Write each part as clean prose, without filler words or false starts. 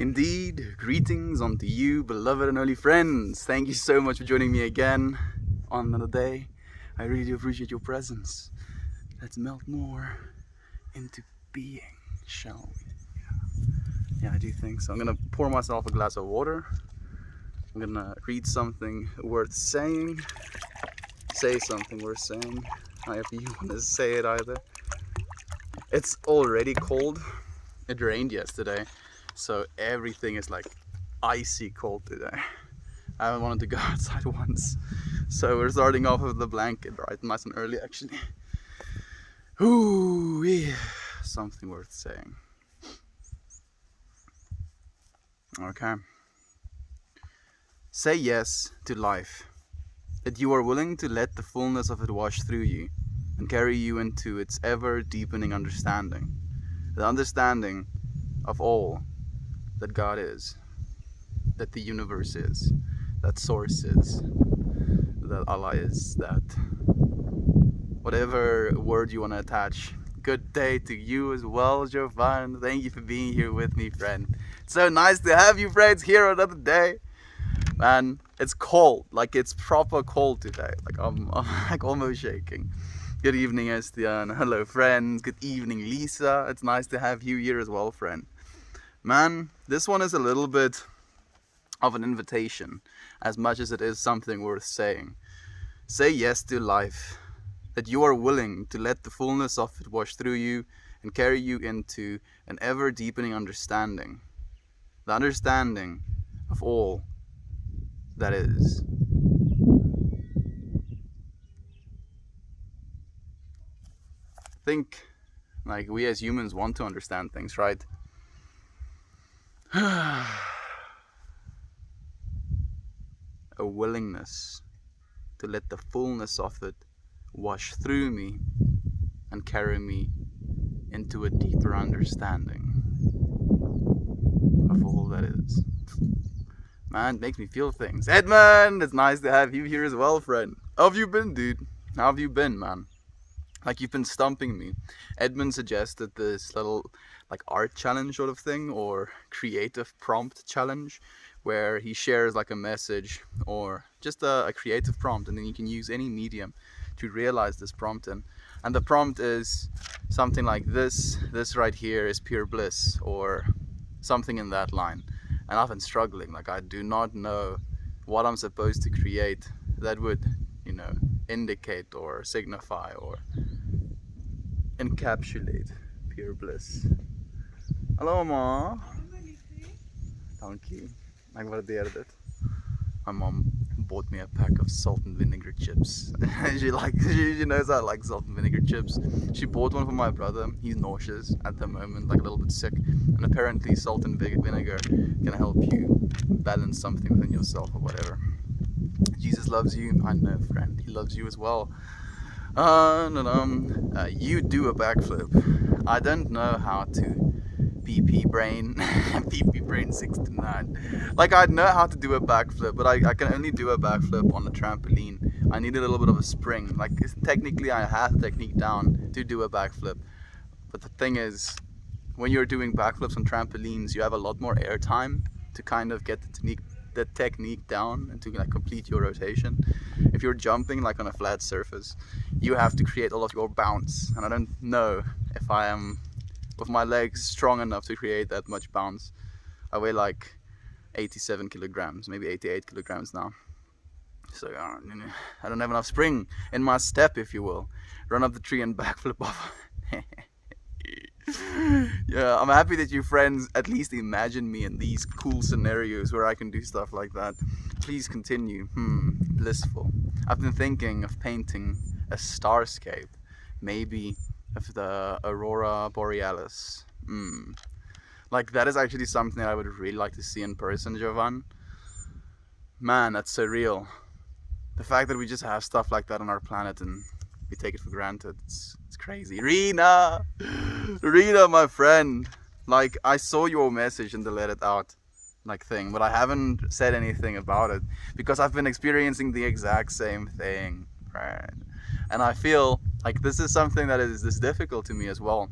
Indeed, greetings unto you, beloved and holy friends. Thank you so much for joining me again on another day. I really do appreciate your presence. Let's melt more into being, shall we? Yeah, I do think so. I'm gonna pour myself a glass of water. I'm gonna read something worth saying. Say something worth saying. However you want to say it either. It's already cold. It rained yesterday, so everything is like icy cold today. I haven't wanted to go outside once, so we're starting off with the blanket, right? Nice and early, actually. Ooh, yeah. Something worth saying. Okay. Say yes to life, that you are willing to let the fullness of it wash through you and carry you into its ever-deepening understanding. The understanding of all that God is, that the universe is, that Source is, that Allah is, that whatever word you want to attach. Good day to you as well, Jovan. Thank you for being here with me, friend. It's so nice to have you, friends, here another day. Man, it's cold, like it's proper cold today. Like I'm like almost shaking. Good evening, Estian. Hello, friends. Good evening, Lisa. It's nice to have you here as well, friend. Man, this one is a little bit of an invitation, as much as it is something worth saying. Say yes to life, that you are willing to let the fullness of it wash through you and carry you into an ever-deepening understanding. The understanding of all that is. I think, like, we as humans want to understand things, right? A willingness to let the fullness of it wash through me and carry me into a deeper understanding of all that is. Man, it makes me feel things. Edmund, it's nice to have you here as well, friend. How have you been, dude? How have you been, man? Like, you've been stumping me. Edmund suggested this little like art challenge sort of thing, or creative prompt challenge, where he shares like a message or just a creative prompt, and then you can use any medium to realize this prompt in. And the prompt is something like this right here is pure bliss, or something in that line. And I've been struggling, like I do not know what I'm supposed to create that would, indicate or signify or encapsulate pure bliss. Hallo ma. Dankie. Ek waardeer dit. My mom bought me a pack of salt and vinegar chips. she knows I like salt and vinegar chips. She bought one for my brother. He's nauseous at the moment, like a little bit sick. And apparently salt and vinegar can help you balance something within yourself or whatever. Jesus loves you. I know, friend. He loves you as well. You do a backflip. I don't know how to PP brain 69. Like, I know how to do a backflip, but I can only do a backflip on a trampoline. I need a little bit of a spring. Like, technically I have the technique down to do a backflip, but the thing is, when you're doing backflips on trampolines, you have a lot more air time to kind of get the technique down and to like complete your rotation. If you're jumping like on a flat surface, you have to create all of your bounce, and I don't know if I am with my legs strong enough to create that much bounce. I weigh like 87 kilograms, maybe 88 kilograms now. So I don't have enough spring in my step, if you will. Run up the tree and backflip off. Yeah, I'm happy that you friends at least imagine me in these cool scenarios where I can do stuff like that. Please continue. Blissful. I've been thinking of painting a starscape, maybe of the Aurora Borealis. Like, that is actually something I would really like to see in person, Jovan. Man, that's surreal. The fact that we just have stuff like that on our planet and we take it for granted, it's crazy. Rena, my friend. Like, I saw your message in the let it out like thing, but I haven't said anything about it because I've been experiencing the exact same thing, right? And I feel like this is something that is difficult to me as well.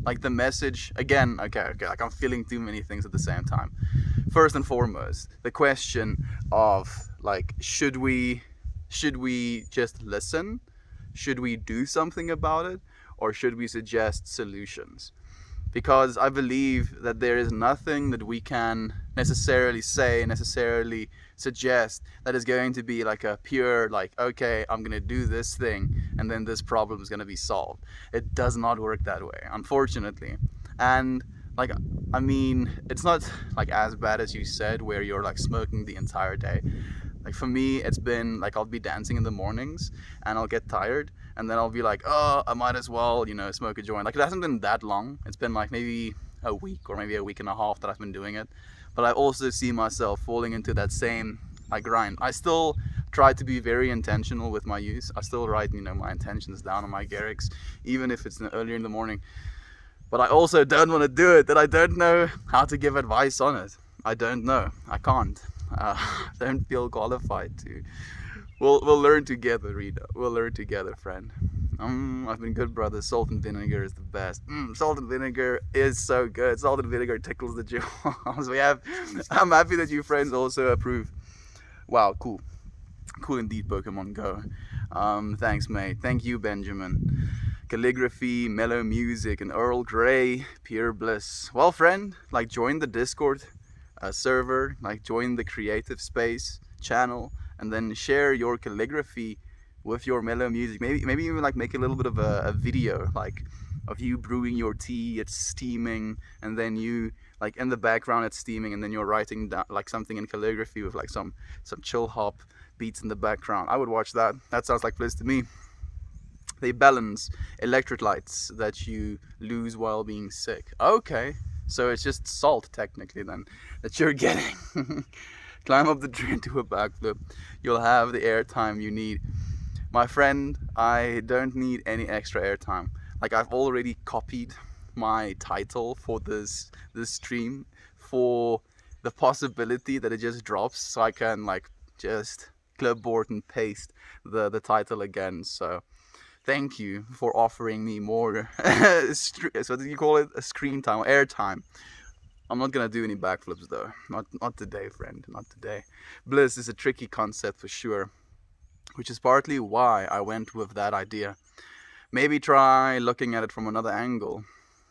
like the message again. Okay, like I'm feeling too many things at the same time. First and foremost, the question of like, should we just listen? Should we do something about it? Or should we suggest solutions? Because I believe that there is nothing that we can necessarily say, necessarily suggest, that is going to be like a pure, like, okay, I'm gonna do this thing and then this problem is gonna be solved. It does not work that way, unfortunately. And like, I mean, it's not like as bad as you said, where you're like smoking the entire day. Like for me, it's been like I'll be dancing in the mornings and I'll get tired and then I'll be like, oh, I might as well, smoke a joint. Like it hasn't been that long. It's been like maybe a week or maybe a week and a half that I've been doing it. But I also see myself falling into that same like grind. I still try to be very intentional with my use. I still write, my intentions down on my Garrix, even if it's earlier in the morning. But I also don't want to do it, that I don't know how to give advice on it. I don't know. I can't. Don't feel qualified to. We'll learn together, Rita. We'll learn together, friend. I've been good, brother. Salt and vinegar is the best. Salt and vinegar is so good. Salt and vinegar tickles the jaws. I'm happy that you friends also approve. Wow, cool indeed, Pokemon Go. Thanks, mate. Thank you, Benjamin. Calligraphy, mellow music, and Earl Grey, pure bliss. Well, friend, like join the Discord server, like join the creative space channel, and then share your calligraphy with your mellow music. Maybe even like make a little bit of a video, like of you brewing your tea, it's steaming, and then you like in the background it's steaming, and then you're writing down like something in calligraphy with like some chill hop beats in the background. I would watch that. That sounds like bliss to me. They balance electrolytes that you lose while being sick. Okay, so it's just salt technically then that you're getting. Climb up the tree and do a backflip. You'll have the airtime you need. My friend, I don't need any extra airtime. Like I've already copied my title for this stream for the possibility that it just drops, so I can like just clipboard and paste the title again. So thank you for offering me more so did you call it a screen time or air time? I'm not gonna do any backflips though. Not today, friend. Not today. Bliss is a tricky concept for sure, which is partly why I went with that idea. Maybe try looking at it from another angle.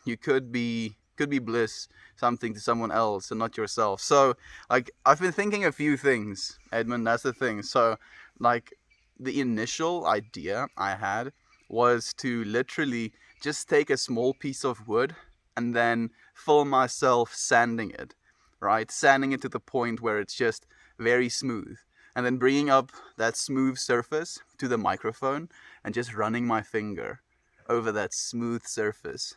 You could be bliss something to someone else and not yourself. So like I've been thinking a few things, Edmund, that's the thing. So like the initial idea I had was to literally just take a small piece of wood and then film myself sanding it, right? Sanding it to the point where it's just very smooth. And then bringing up that smooth surface to the microphone and just running my finger over that smooth surface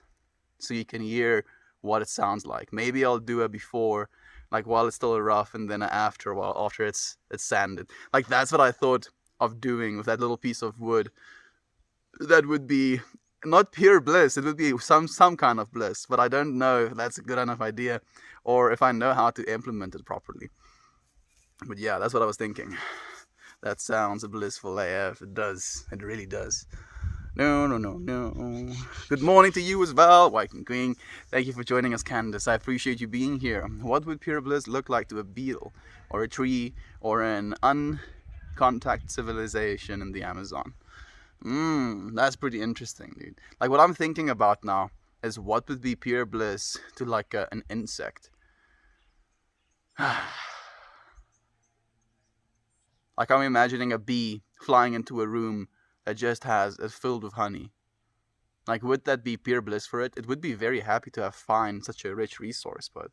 so you can hear what it sounds like. Maybe I'll do a before, like while it's still rough, and then after it's sanded. Like that's what I thought of doing with that little piece of wood. That would be not pure bliss, it would be some kind of bliss, but I don't know if that's a good enough idea or if I know how to implement it properly. But yeah, that's what I was thinking. That sounds blissful AF. It does. It really does. No. Good morning to you as well, Viking Queen. Thank you for joining us, Candace. I appreciate you being here. What would pure bliss look like to a beetle or a tree or an uncontact civilization in the Amazon? That's pretty interesting, dude. Like what I'm thinking about now is what would be pure bliss to like an insect. Like I'm imagining a bee flying into a room that just is filled with honey. Like would that be pure bliss for it? It would be very happy to have found such a rich resource, but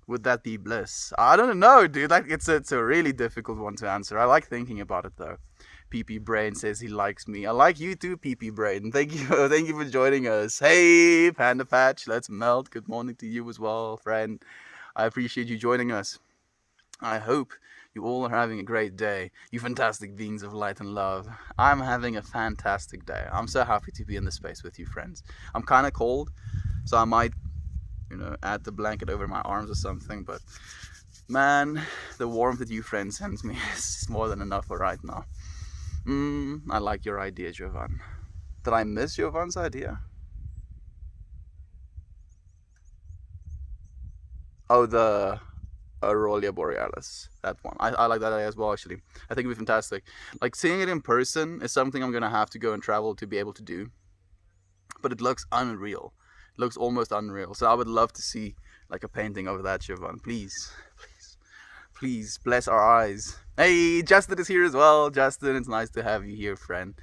would that be bliss? I don't know, dude. Like it's a really difficult one to answer. I like thinking about it though. PP Brain says he likes me. I like you too, PP Brain. Thank you for joining us. Hey, Panda Patch, let's melt. Good morning to you as well, friend. I appreciate you joining us. I hope you all are having a great day. You fantastic beings of light and love. I'm having a fantastic day. I'm so happy to be in this space with you, friends. I'm kind of cold, so I might, add the blanket over my arms or something, but man, the warmth that you friends send me is more than enough for right now. I like your idea, Jovan. Did I miss Jovan's idea? Oh, the Aurelia Borealis. That one. I like that as well, actually. I think it'd be fantastic. Like, seeing it in person is something I'm going to have to go and travel to be able to do. But it looks unreal. It looks almost unreal. So I would love to see like a painting of that, Jovan. Please, please, please bless our eyes. Hey, Justin is here as well. Justin, it's nice to have you here, friend.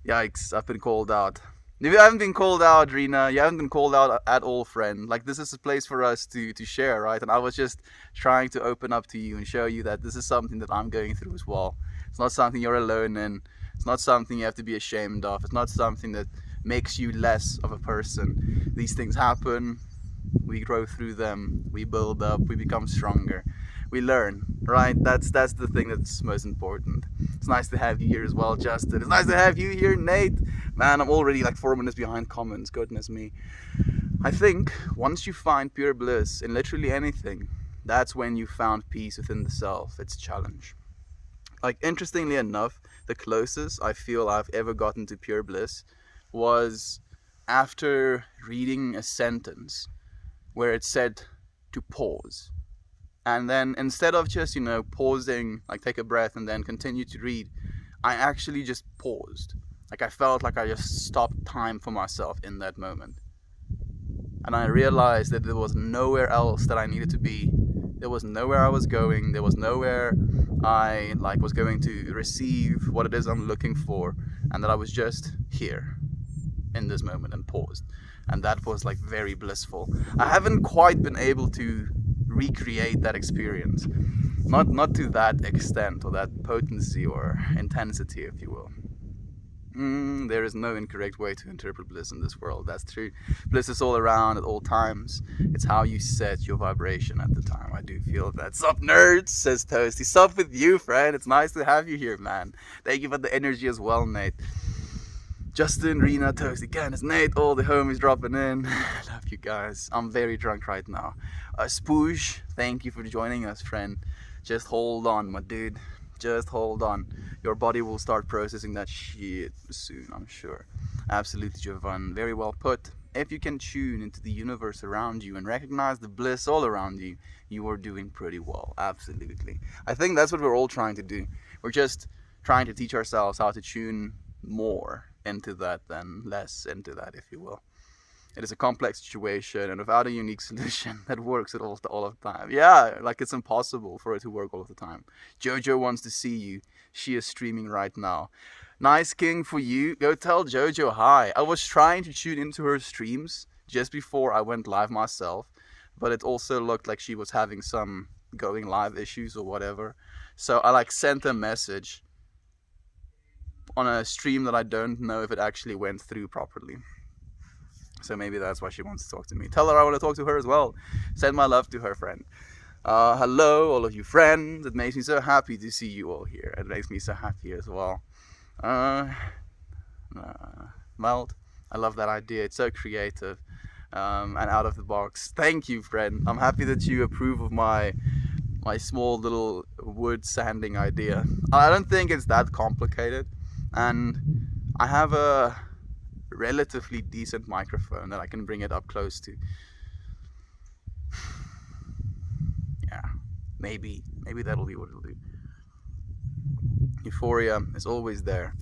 Yikes, I've been called out. If you haven't been called out, Rena, you haven't been called out at all, friend. Like, this is a place for us to share, right? And I was just trying to open up to you and show you that this is something that I'm going through as well. It's not something you're alone in. It's not something you have to be ashamed of. It's not something that makes you less of a person. These things happen. We grow through them. We build up. We become stronger. We learn, right? That's the thing that's most important. It's nice to have you here as well, Justin. It's nice to have you here, Nate. Man, I'm already like 4 minutes behind comments. Goodness me. I think once you find pure bliss in literally anything, that's when you found peace within the self. It's a challenge. Like, interestingly enough, the closest I feel I've ever gotten to pure bliss was after reading a sentence where it said to pause. And then instead of just, pausing, like take a breath and then continue to read, I actually just paused. Like, I felt like I just stopped time for myself in that moment. And I realized that there was nowhere else that I needed to be. There was nowhere I was going. There was nowhere I was going to receive what it is I'm looking for. And that I was just here in this moment and paused. And that was like very blissful. I haven't quite been able to recreate that experience. Not to that extent or that potency or intensity, if you will. There is no incorrect way to interpret bliss in this world. That's true. Bliss is all around at all times. It's how you set your vibration at the time. I do feel that. Sup, nerds, says Toasty. Sup with you, friend. It's nice to have you here, man. Thank you for the energy as well, Nate. Justin, Rena, Toasty, Candace, Nate, all the homies dropping in. Love you guys. I'm very drunk right now. Spooge, thank you for joining us, friend. Just hold on, my dude. Just hold on. Your body will start processing that shit soon, I'm sure. Absolutely, Jovan. Very well put. If you can tune into the universe around you and recognize the bliss all around you, you are doing pretty well. Absolutely. I think that's what we're all trying to do. We're just trying to teach ourselves how to tune more into that than less into that, if you will. It is a complex situation, and without a unique solution that works all of the time. Yeah, like, it's impossible for it to work all of the time. Jojo wants to see you. She is streaming right now. Nice, King, for you. Go tell Jojo hi. I was trying to tune into her streams just before I went live myself, but it also looked like she was having some going live issues or whatever. So I sent a message on a stream that I don't know if it actually went through properly. So maybe that's why she wants to talk to me. Tell her I want to talk to her as well. Send my love to her, friend. Hello, all of you friends. It makes me so happy to see you all here. It makes me so happy as well. Meld, I love that idea. It's so creative and out of the box. Thank you, friend. I'm happy that you approve of my small little wood sanding idea. I don't think it's that complicated. And I have a relatively decent microphone that I can bring it up close to. Yeah, maybe that'll be what it'll do. Euphoria is always there.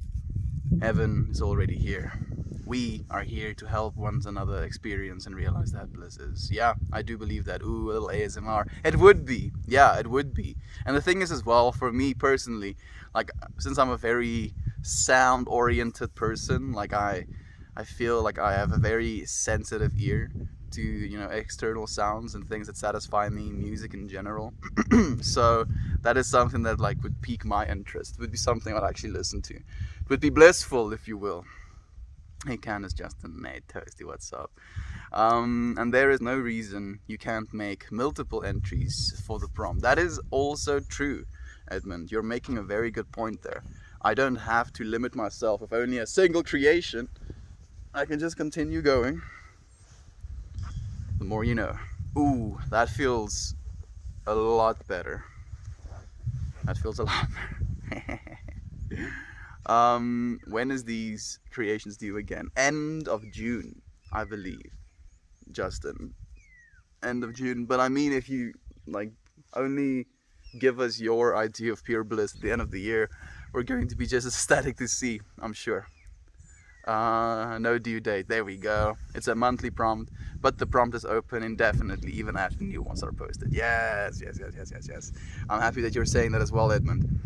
Heaven is already here. We are here to help one another experience and realize that bliss is. Yeah, I do believe that. Ooh, a little ASMR. It would be. Yeah, it would be. And the thing is as well, for me personally, since I'm a very sound-oriented person, I feel like I have a very sensitive ear to external sounds and things that satisfy me, music in general. So that is something that would pique my interest. It would be something I'd actually listen to. It would be blissful, if you will. Hey Candace, Justin, Nate, Toasty, what's up? And there is no reason you can't make multiple entries for the prompt. That is also true, Edmund. You're making a very good point there. I don't have to limit myself with only a single creation. I can just continue going. The more you know. Ooh, that feels a lot better. That feels a lot better. When is these creations due again? End of June, I believe. Justin. end of June. But I mean, if you like only give us your idea of pure bliss at the end of the year, we're going to be just ecstatic to see, I'm sure. No due date. There we go. It's a monthly prompt, but the prompt is open indefinitely, even after new ones are posted. Yes, yes, yes, yes, yes, yes. I'm happy that you're saying that as well, Edmund.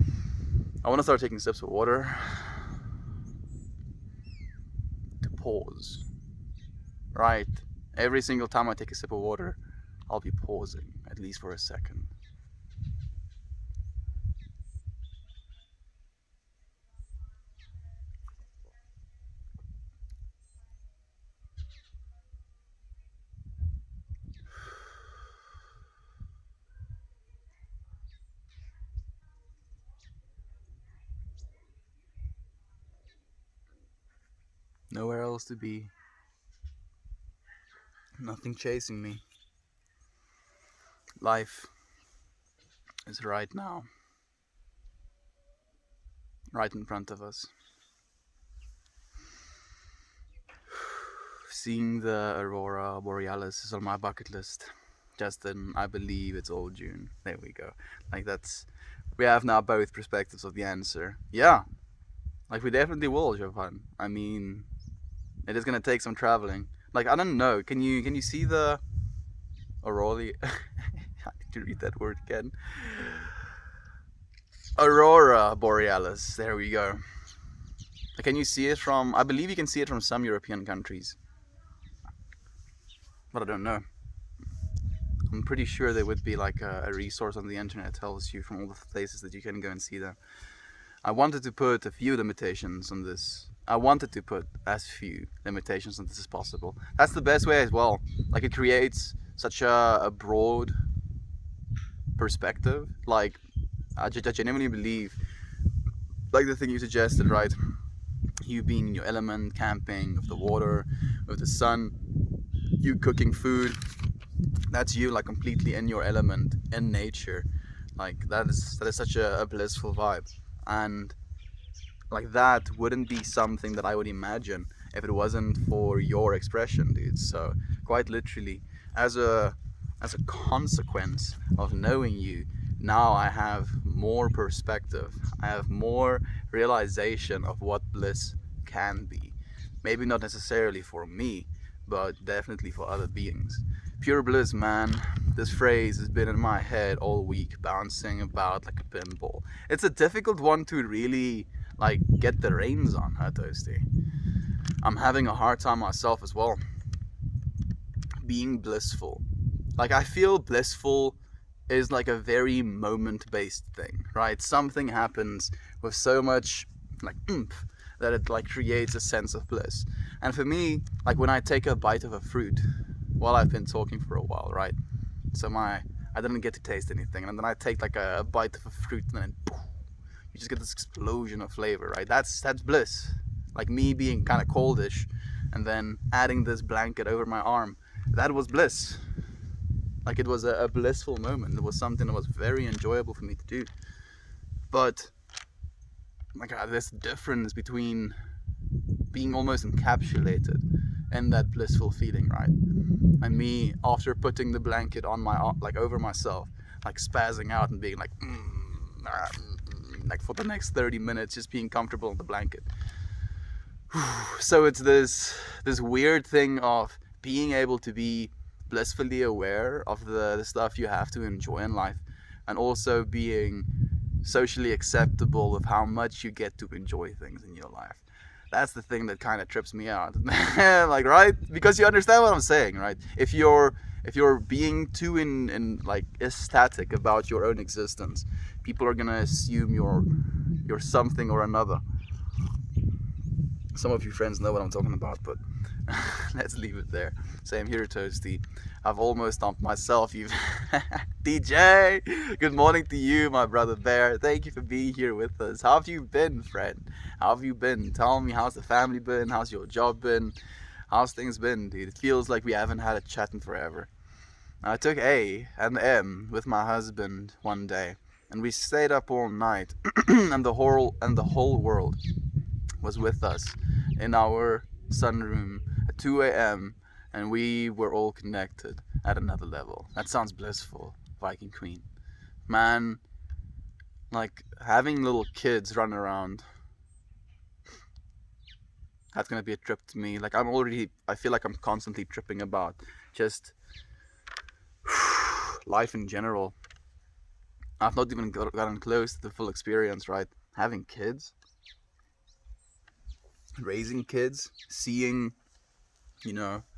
I want to start taking sips of water to pause. Right. Every single time I take a sip of water, I'll be pausing, at least for a second. Nowhere else to be. Nothing chasing me. Life is right now, right in front of us. Seeing the aurora borealis is on my bucket list. Just in, I believe it's all June. There we go. Like that's, we have now both perspectives of the answer. Yeah, like we definitely will, Jovan. I mean, it is gonna take some traveling. Like I don't know. Can you see the aurora? I need to read that word again. Aurora borealis. There we go. Can you see it from? I believe you can see it from some European countries, but I don't know. I'm pretty sure there would be like a resource on the internet that tells you from all the places that you can go and see them. I wanted to put a few limitations on this. I wanted to put as few limitations on this as possible. That's the best way as well. Like it creates such a broad perspective. Like I genuinely believe, like the thing you suggested, right? You being in your element, camping, with the water, with the sun, you cooking food. That's you, like completely in your element, in nature. Like that is such a blissful vibe, and like that wouldn't be something that I would imagine if it wasn't for your expression, dude. So quite literally, as a consequence of knowing you, now I have more perspective. I have more realization of what bliss can be. Maybe not necessarily for me, but definitely for other beings. Pure bliss, man. This phrase has been in my head all week, bouncing about like a pinball. It's a difficult one to really like get the reins on, huh, Toasty? I'm having a hard time myself as well. Being blissful. Like I feel blissful is like a very moment-based thing, right? Something happens with so much like oomph that it like creates a sense of bliss. And for me, like when I take a bite of a fruit, well, I've been talking for a while, right? So I didn't get to taste anything, and then I take like a bite of a fruit, and then poof, you just get this explosion of flavor, right? That's bliss. Like me being kind of coldish, and then adding this blanket over my arm, that was bliss. Like it was a blissful moment. It was something that was very enjoyable for me to do. But like this difference between being almost encapsulated in that blissful feeling, right? And me after putting the blanket on my like over myself, like spazzing out and being like like for the next 30 minutes just being comfortable in the blanket. So it's this weird thing of being able to be blissfully aware of the stuff you have to enjoy in life, and also being socially acceptable of how much you get to enjoy things in your life. That's the thing that kind of trips me out. Like, right? Because you understand what I'm saying, right? If you're being too in like ecstatic about your own existence, people are gonna assume you're something or another. Some of you friends know what I'm talking about, but let's leave it there. Same here, Toasty. I've almost stumped myself. You, DJ. Good morning to you, my brother Bear. Thank you for being here with us. How have you been, friend? How have you been? Tell me, how's the family been? How's your job been? How's things been, dude? It feels like we haven't had a chat in forever. I took A and M with my husband one day, and we stayed up all night, and the whole world was with us in our sunroom at 2 a.m. and we were all connected. at another level. That sounds blissful, Viking Queen. Man, like having little kids run around, that's gonna be a trip to me. Like I feel like I'm constantly tripping about just life in general. I've not even gotten close to the full experience, right? Having kids, raising kids, seeing,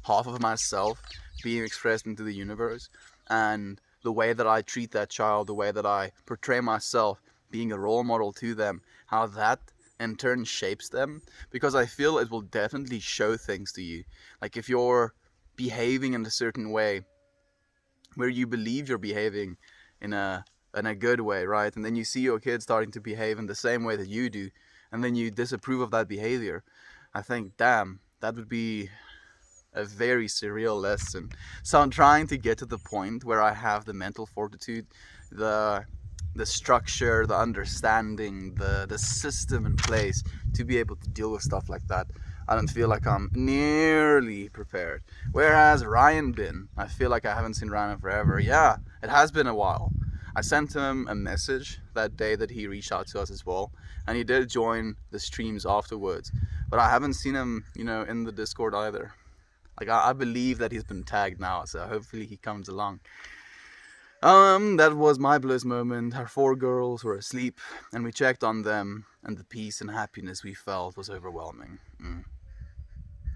half of myself being expressed into the universe, and the way that I treat that child, the way that I portray myself being a role model to them, how that in turn shapes them. Because I feel it will definitely show things to you. Like if you're behaving in a certain way where you believe you're behaving in a good way, right? And then you see your kid starting to behave in the same way that you do, and then you disapprove of that behavior. I think, damn, that would be a very surreal lesson. So I'm trying to get to the point where I have the mental fortitude, the structure, the understanding, the system in place to be able to deal with stuff like that. I don't feel like I'm nearly prepared. Whereas Ryan been, I feel like I haven't seen Ryan in forever. Yeah, it has been a while. I sent him a message that day that he reached out to us as well, and he did join the streams afterwards. But I haven't seen him, in the Discord either. Like I believe that he's been tagged now, so hopefully he comes along. That was my bliss moment. Our 4 girls were asleep, and we checked on them, and the peace and happiness we felt was overwhelming.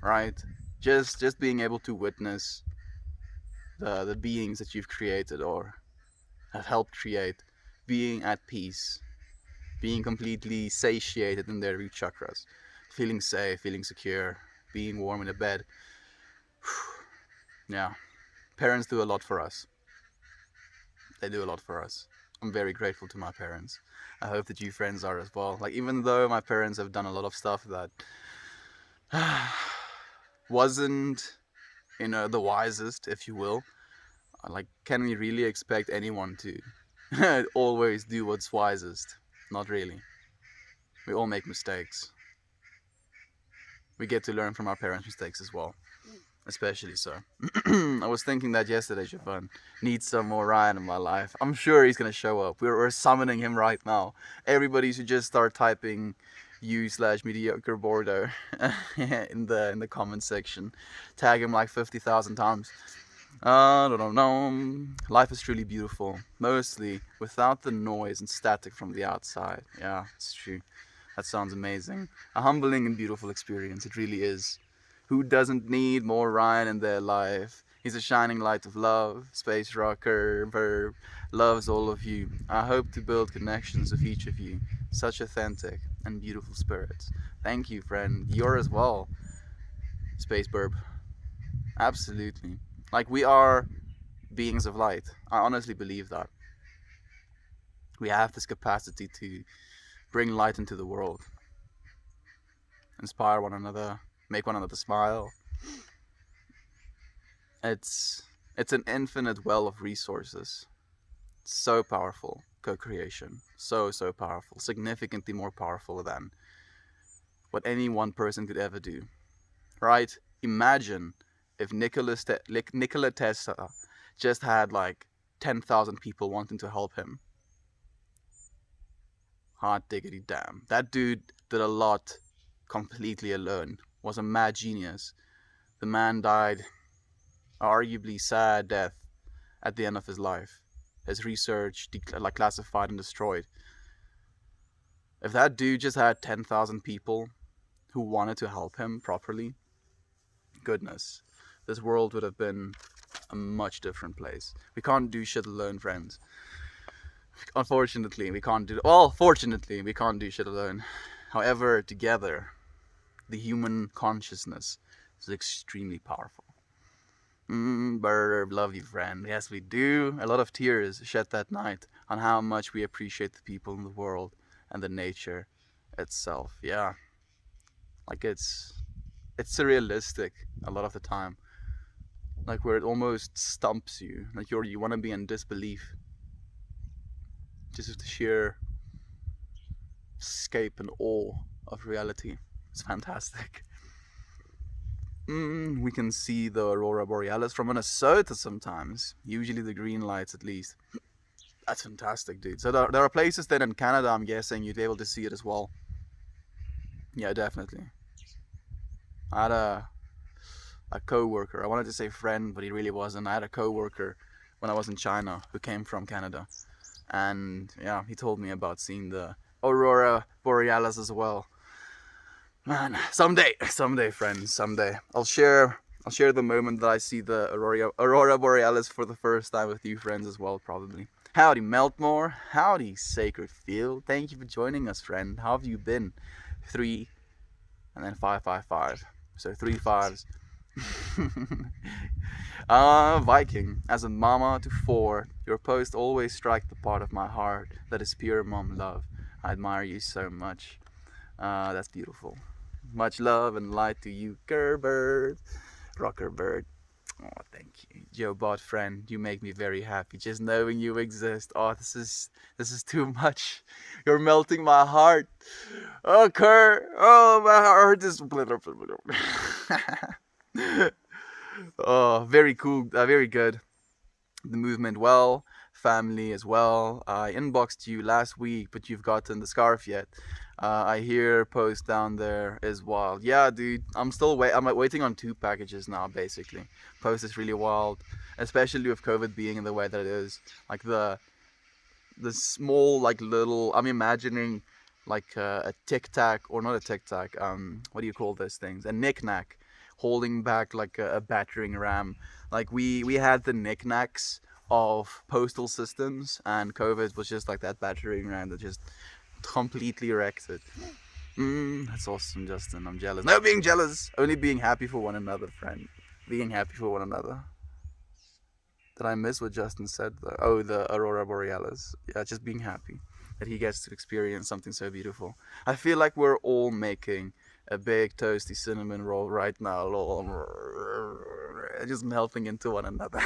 Right? Just being able to witness the beings that you've created or have helped create, being at peace, being completely satiated in their root chakras, feeling safe, feeling secure, being warm in a bed. Yeah, parents do a lot for us. They do a lot for us. I'm very grateful to my parents. I hope that you friends are as well. Like even though my parents have done a lot of stuff that wasn't, the wisest, if you will. Like, can we really expect anyone to always do what's wisest? Not really. We all make mistakes. We get to learn from our parents' mistakes as well. Especially so. I was thinking that yesterday, Siobhan. Need some more Ryan in my life. I'm sure he's gonna show up. We're summoning him right now. Everybody should just start typing u/mediocre Bordeaux in the comment section. Tag him like 50,000 times. I don't know. Life is truly beautiful, mostly without the noise and static from the outside. Yeah, it's true. That sounds amazing. A humbling and beautiful experience. It really is. Who doesn't need more Ryan in their life? He's a shining light of love, space rocker, verb, loves all of you. I hope to build connections with each of you. Such authentic and beautiful spirits. Thank you, friend. You're as well, space burb. Absolutely. Like we are beings of light. I honestly believe that. We have this capacity to bring light into the world, inspire one another, make one another smile. It's an infinite well of resources. So powerful. Co-creation. So powerful. Significantly more powerful than what any one person could ever do. Right? Imagine if Nikola Tesla just had like 10,000 people wanting to help him. Hot diggity damn. That dude did a lot completely alone. Was a mad genius. The man died arguably sad death at the end of his life. His research classified and destroyed. If that dude just had 10,000 people who wanted to help him properly, goodness, this world would have been a much different place. We can't do shit alone, friends. Unfortunately, we can't do. Well, fortunately, we can't do shit alone. However, together, the human consciousness is extremely powerful. Burb, love you, friend. Yes, we do. A lot of tears shed that night on how much we appreciate the people in the world and the nature itself. Yeah, like it's surrealistic a lot of the time. Like where it almost stumps you. Like you want to be in disbelief. Just with the sheer escape and awe of reality. It's fantastic. We can see the aurora borealis from Minnesota sometimes. Usually the green lights, at least. That's fantastic, dude. So there are places then in Canada, I'm guessing, you'd be able to see it as well. Yeah, definitely. I had a co-worker. I wanted to say friend, but he really wasn't. I had a co-worker when I was in China who came from Canada, and yeah, he told me about seeing the aurora borealis as well. Man, someday, friends, someday I'll share the moment that I see the aurora borealis for the first time with you, friends, as well, probably. Howdy, Meltmore. Howdy, Sacred Field. Thank you for joining us, friend. How have you been? 3 and then 555. So 3 5s. Viking. As a mama to 4, your post always strike the part of my heart that is pure mom love. I admire you so much. That's beautiful. Much love and light to you, Gerbert. Rocker Bird. Oh, thank you, Joe Bot friend. You make me very happy just knowing you exist. Oh, this is too much. You're melting my heart. Oh, Kerr. Oh, my heart is. Oh, very cool. Very good. The movement well. Family as well. I inboxed you last week, but you've gotten the scarf yet. I hear post down there is wild. Yeah, dude. I'm like waiting on 2 packages now. Basically, post is really wild, especially with COVID being in the way that it is. Like the small like little. I'm imagining like a tic tac, or not a tic tac. What do you call those things? A knick-knack holding back like a battering ram. Like we had the knickknacks of postal systems, and COVID was just like that battering ram that just completely wrecked it. That's awesome, Justin. I'm jealous. No being jealous, only being happy for one another, friend. Being happy for one another. Did I miss what Justin said though? Oh, the Aurora Borealis. Yeah, just being happy that he gets to experience something so beautiful. I feel like we're all making a big toasty cinnamon roll right now, just melting into one another.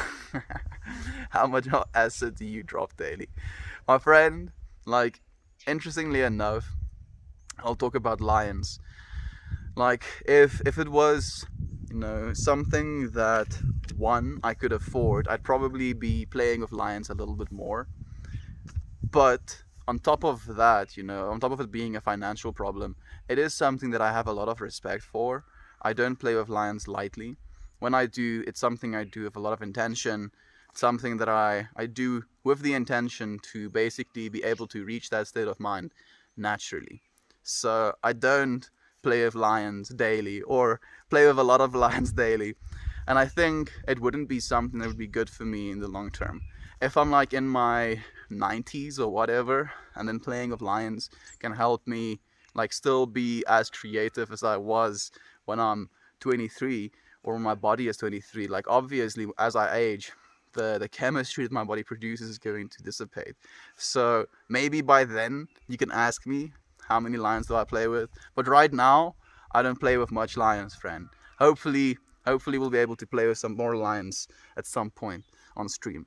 How much acid do you drop daily? My friend, like, interestingly enough, I'll talk about lions. Like, if it was, something that one I could afford, I'd probably be playing with lions a little bit more. But on top of that, on top of it being a financial problem, it is something that I have a lot of respect for. I don't play with lions lightly. When I do, it's something I do with a lot of intention. Something that I do with the intention to basically be able to reach that state of mind naturally. So I don't play with lions daily, or play with a lot of lions daily. And I think it wouldn't be something that would be good for me in the long term. If I'm like in my 90s or whatever, and then playing with lions can help me like still be as creative as I was when I'm 23, or when my body is 23. Like, obviously, as I age, the chemistry that my body produces is going to dissipate. So maybe by then you can ask me how many lions do I play with. But right now, I don't play with much lions, friend. Hopefully we'll be able to play with some more lions at some point on stream.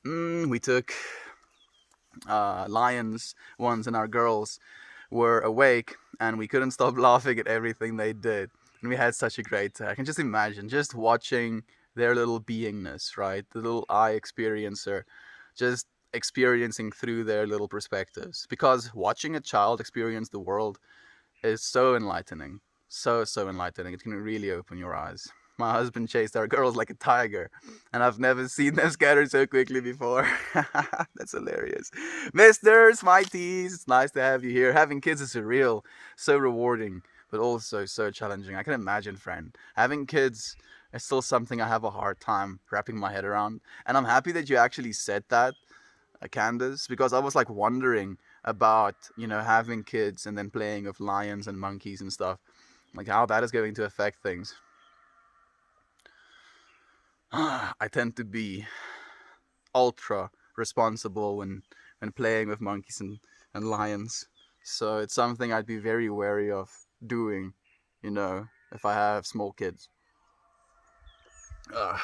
We took lions once, and our girls were awake, and we couldn't stop laughing at everything they did. And we had such a great time. I can just imagine just watching their little beingness, right? The little eye experiencer, just experiencing through their little perspectives. Because watching a child experience the world is so enlightening. So enlightening. It can really open your eyes. My husband chased our girls like a tiger, and I've never seen them scatter so quickly before. That's hilarious. Mr. Smities, it's nice to have you here. Having kids is surreal, so rewarding, but also so challenging. I can imagine, friend. Having kids is still something I have a hard time wrapping my head around. And I'm happy that you actually said that, Candace, because I was like wondering about, having kids and then playing with lions and monkeys and stuff, like how that is going to affect things. I tend to be ultra responsible when playing with monkeys and lions. So it's something I'd be very wary of doing, if I have small kids. Ugh.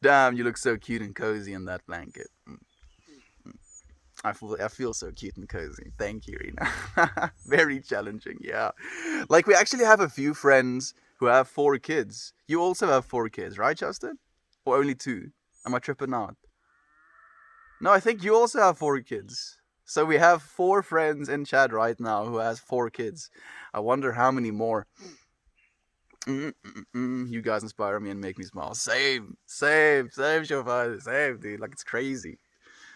Damn, you look so cute and cozy in that blanket. I feel so cute and cozy. Thank you, Rena. Very challenging, yeah. Like we actually have a few friends who have 4 kids. You also have 4 kids, right, Justin? Or only 2? Am I tripping out? No, I think you also have 4 kids. So we have 4 friends in chat right now who has 4 kids. I wonder how many more. You guys inspire me and make me smile. Same, Giovanni, same, dude. Like it's crazy.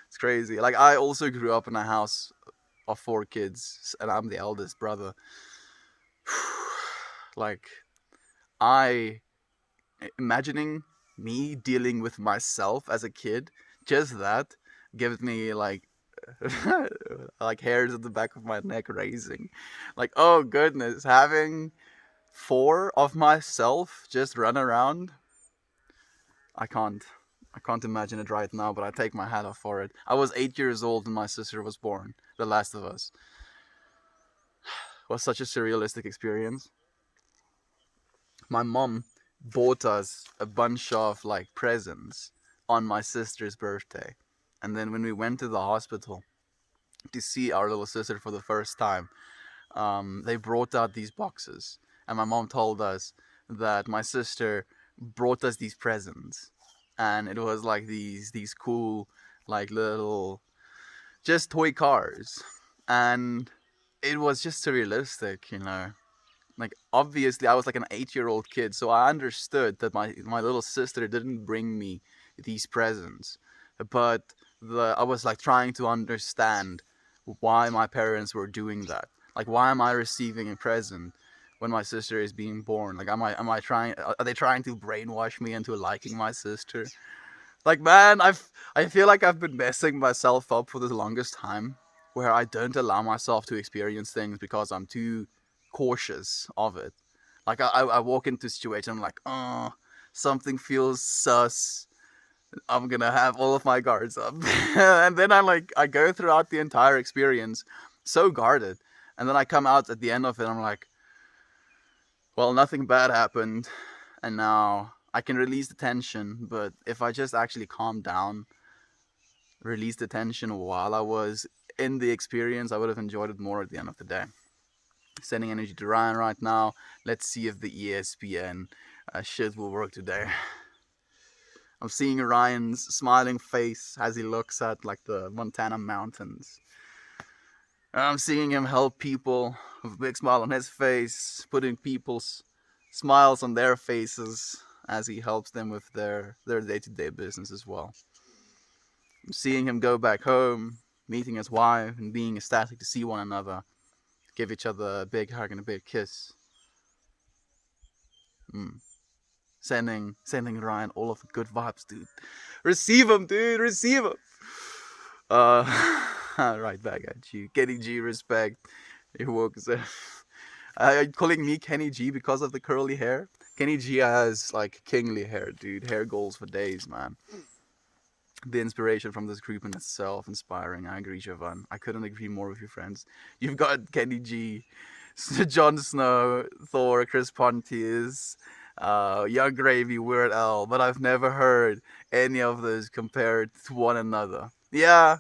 It's crazy. Like I also grew up in a house of 4 kids, and I'm the eldest brother. Like I imagining me dealing with myself as a kid, just that gives me like like hairs at the back of my neck raising. Like oh goodness, having 4 of myself just run around. I can't. I can't imagine it right now, but I take my hat off for it. I was 8 years old when my sister was born. The Last of Us was such a surrealistic experience. My mom bought us a bunch of like presents on my sister's birthday. And then when we went to the hospital to see our little sister for the first time, they brought out these boxes. And my mom told us that my sister brought us these presents. And it was like these cool like little just toy cars. And it was just surrealistic, like obviously I was like an 8-year-old kid, so I understood that my little sister didn't bring me these presents, but I was like trying to understand why my parents were doing that. Like why am I receiving a present when my sister is being born? Like am I trying, are they trying to brainwash me into liking my sister? Like man, I feel like I've been messing myself up for the longest time, where I don't allow myself to experience things because I'm too cautious of it. Like I walk into a situation, I'm like, oh, something feels sus. I'm gonna have all of my guards up, and then I go throughout the entire experience so guarded, and then I come out at the end of it, I'm like, well, nothing bad happened, and now I can release the tension. But if I just actually calm down, release the tension while I was in the experience, I would have enjoyed it more at the end of the day. Sending energy to Ryan right now. Let's see if the ESPN shit will work today. I'm seeing Ryan's smiling face as he looks at like the Montana mountains. I'm seeing him help people with a big smile on his face, putting people's smiles on their faces as he helps them with their day-to-day business as well. I'm seeing him go back home, meeting his wife, and being ecstatic to see one another, give each other a big hug and a big kiss. Sending Ryan all of the good vibes, dude. Receive him, dude. Receive him. Uh, right back at you, Kenny G. Respect. You woke are you calling me Kenny G because of the curly hair? Kenny G has like kingly hair, dude. Hair goals for days, man. The inspiration from this group in itself inspiring. I agree, Jovan. I couldn't agree more with your friends. You've got Kenny G, Jon Snow, Thor, Chris Pontius, Young Gravy, Weird Al, but I've never heard any of those compared to one another. Yeah,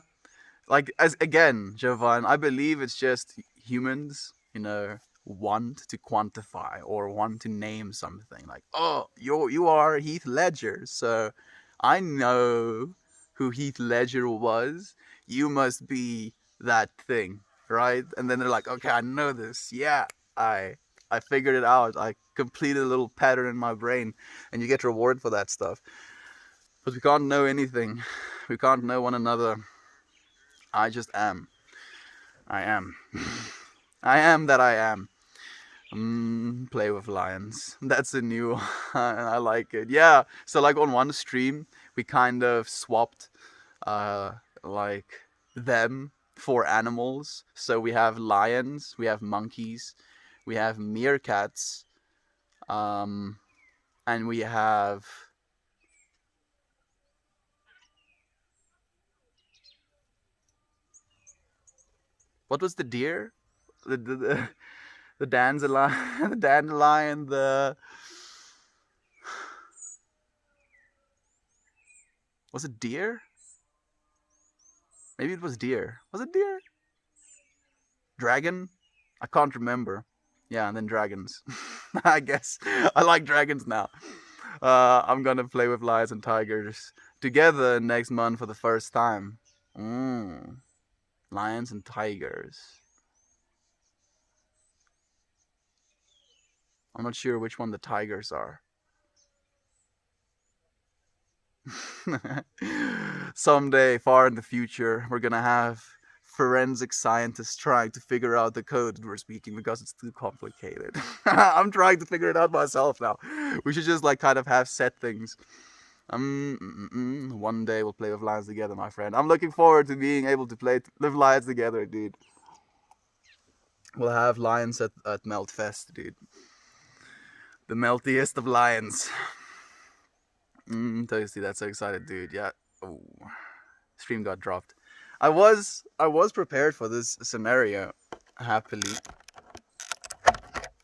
like as again, Jovan, I believe it's just humans, want to quantify or want to name something. Like, oh, you are Heath Ledger, so I know who Heath Ledger was. You must be that thing, right? And then they're like, okay, I know this. Yeah, I I figured it out. I completed a little pattern in my brain, and you get rewarded for that stuff. But we can't know anything. We can't know one another. I just am. I am. I am that I am. Play with lions. That's a new one. I like it. Yeah. So like on one stream, we kind of swapped uh like them for animals. So we have lions, we have monkeys, we have meerkats, um, and we have what was the deer? The dandelion, the dandelion, the was it deer? Maybe it was deer. Was it deer? Dragon? I can't remember. Yeah, and then dragons. I guess I like dragons now. I'm gonna play with lions and tigers together next month for the first time. Lions and tigers. I'm not sure which one the tigers are. Someday, far in the future, we're gonna have forensic scientists trying to figure out the code that we're speaking because it's too complicated. I'm trying to figure it out myself now. We should just like kind of have set things. One day we'll play with lions together, my friend. I'm looking forward to being able to play with lions together, dude. We'll have lions at Meltfest, dude. The meltiest of lions. Toasty, that's so excited, dude. Yeah. Oh, stream got dropped. I was prepared for this scenario. Happily.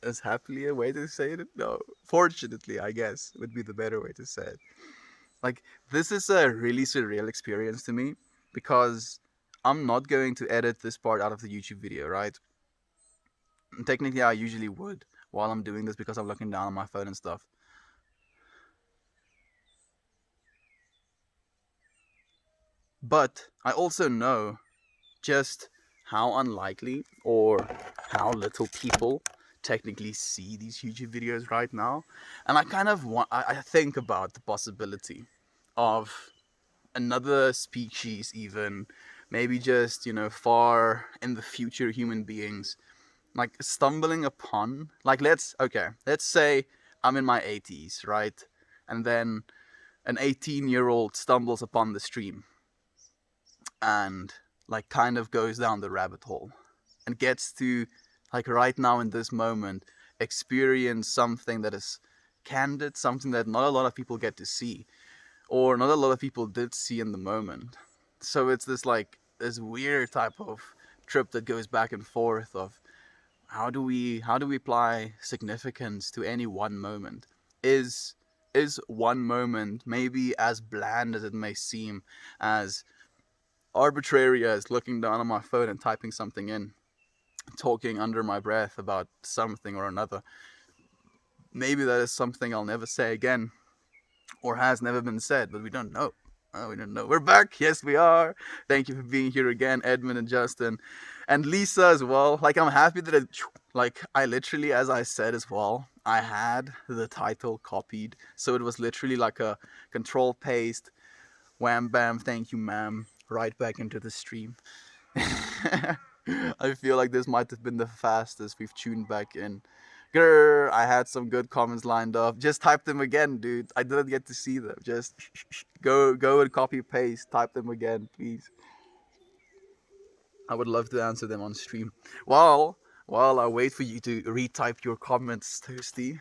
Is happily a way to say it? No. Fortunately, I guess, would be the better way to say it. Like, this is a really surreal experience to me because I'm not going to edit this part out of the YouTube video, right? Technically, I usually would while I'm doing this because I'm looking down on my phone and stuff. But I also know just how unlikely or how little people technically see these YouTube videos right now. And I kind of I think about the possibility of another species, even maybe just, far in the future human beings, like stumbling upon, like let's say I'm in my 80s, right? And then an 18-year-old stumbles upon the stream and like kind of goes down the rabbit hole and gets to, like, right now in this moment, experience something that is candid, something that not a lot of people get to see, or not a lot of people did see in the moment. So it's this weird type of trip that goes back and forth of how do we apply significance to any one moment? Is one moment, maybe as bland as it may seem, as arbitrary as looking down on my phone and typing something in, talking under my breath about something or another, maybe that is something I'll never say again, or has never been said, but we don't know. We don't know. We're back. Yes, we are. Thank you for being here again, Edmund and Justin, and Lisa as well. Like, I'm happy that I literally, as I said as well, I had the title copied, so it was literally like a control paste, wham bam, thank you ma'am, right back into the stream. I feel like this might have been the fastest we've tuned back in. Grr, I had some good comments lined up. Just type them again, dude. I didn't get to see them. Just go and copy paste. Type them again, please. I would love to answer them on stream. While I wait for you to retype your comments, Toasty,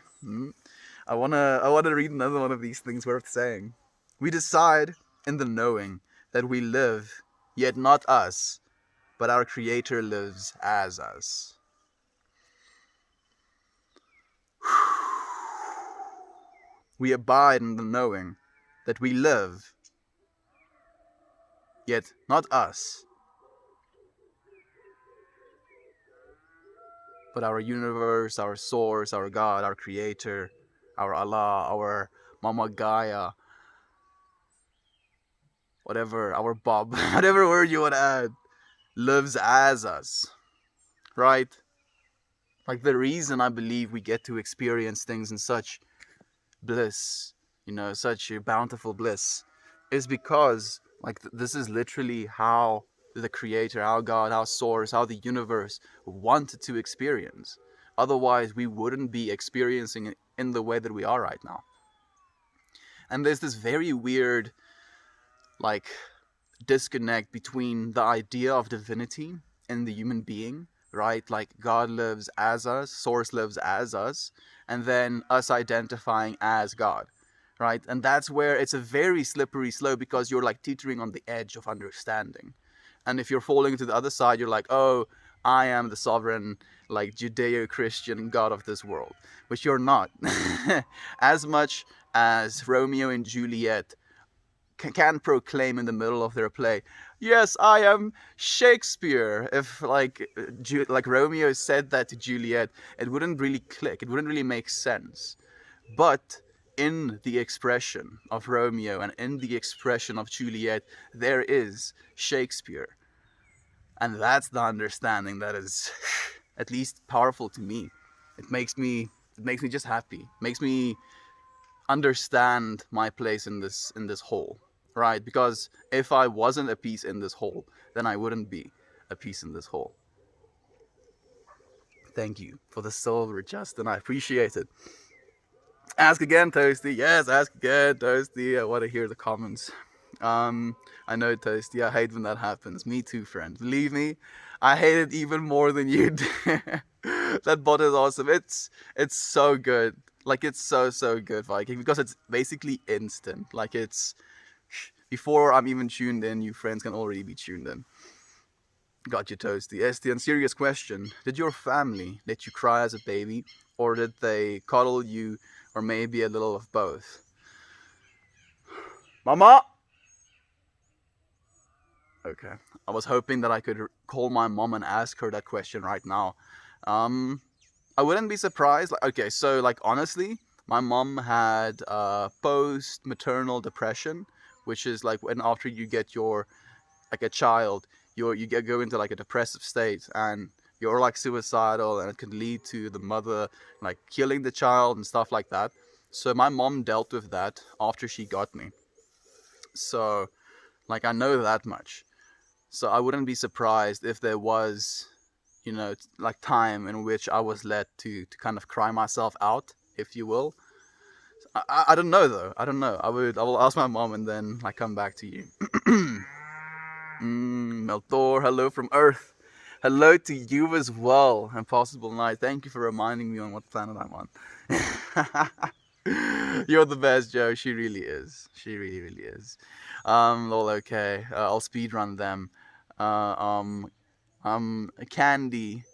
I wanna read another one of these things worth saying. We decide in the knowing that we live, yet not us, but our Creator lives as us. We abide in the knowing that we live, yet not us, but our universe, our source, our God, our Creator, our Allah, our Mama Gaia, whatever, our Bob, whatever word you want to add, lives as us, right? Like, the reason I believe we get to experience things in such bliss, such a bountiful bliss, is because, like, this is literally how the Creator, our God, our source, how the universe wanted to experience. Otherwise, we wouldn't be experiencing it in the way that we are right now. And there's this very weird, like, disconnect between the idea of divinity and the human being, right? Like, God lives as us, source lives as us, and then us identifying as God, right? And that's where it's a very slippery slope, because you're like teetering on the edge of understanding. And if you're falling to the other side, you're like, oh, I am the sovereign, like, Judeo-Christian God of this world, which you're not. As much as Romeo and Juliet can proclaim in the middle of their play, "Yes, I am Shakespeare." If like Romeo said that to Juliet, it wouldn't really click. It wouldn't really make sense. But in the expression of Romeo and in the expression of Juliet, there is Shakespeare, and that's the understanding that is at least powerful to me. It makes me just happy. It makes me understand my place in this whole, right? Because if I wasn't a piece in this whole, then I wouldn't be a piece in this whole. Thank you for the silver, Justin. I appreciate it. Ask again, Toasty. Yes, ask again, Toasty. I want to hear the comments. Um, I know, Toasty. I hate when that happens. Me too, friend. Believe me, I hate it even more than you do. That bot is awesome. It's so good. Like it's so good, Viking, because it's basically instant. Like it's before I'm even tuned in, you friends can already be tuned in. Got you, Toasty. Estian, serious question. Did your family let you cry as a baby, or did they coddle you, or maybe a little of both? Mama! Okay. I was hoping that I could call my mom and ask her that question right now. Um, I wouldn't be surprised. Like, okay, so like honestly, my mom had post-maternal depression, which is like when after you get your like a child, go into like a depressive state and you're like suicidal, and it can lead to the mother like killing the child and stuff like that. So my mom dealt with that after she got me. So like I know that much. So I wouldn't be surprised if there was, like time in which I was led to kind of cry myself out, if you will. I don't know though. I don't know. I will ask my mom and then like come back to you. Meltor, hello from Earth. Hello to you as well. Impossible Night. Thank you for reminding me on what planet I'm on. You're the best, Joe. She really is. She really, really is. Lol, okay. I'll speed run them. Uh, um, candy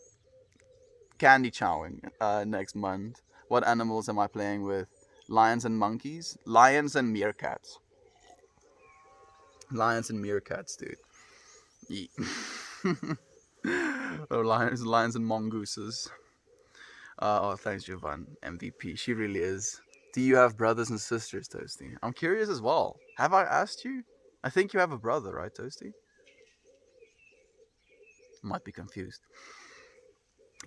chowing next month. What animals am I playing with? Lions and monkeys? Lions and meerkats. Lions and meerkats, dude. Yeet. Or lions and mongooses. Oh, thanks, Jovan. MVP. She really is. Do you have brothers and sisters, Toasty? I'm curious as well. Have I asked you? I think you have a brother, right, Toasty? Might be confused.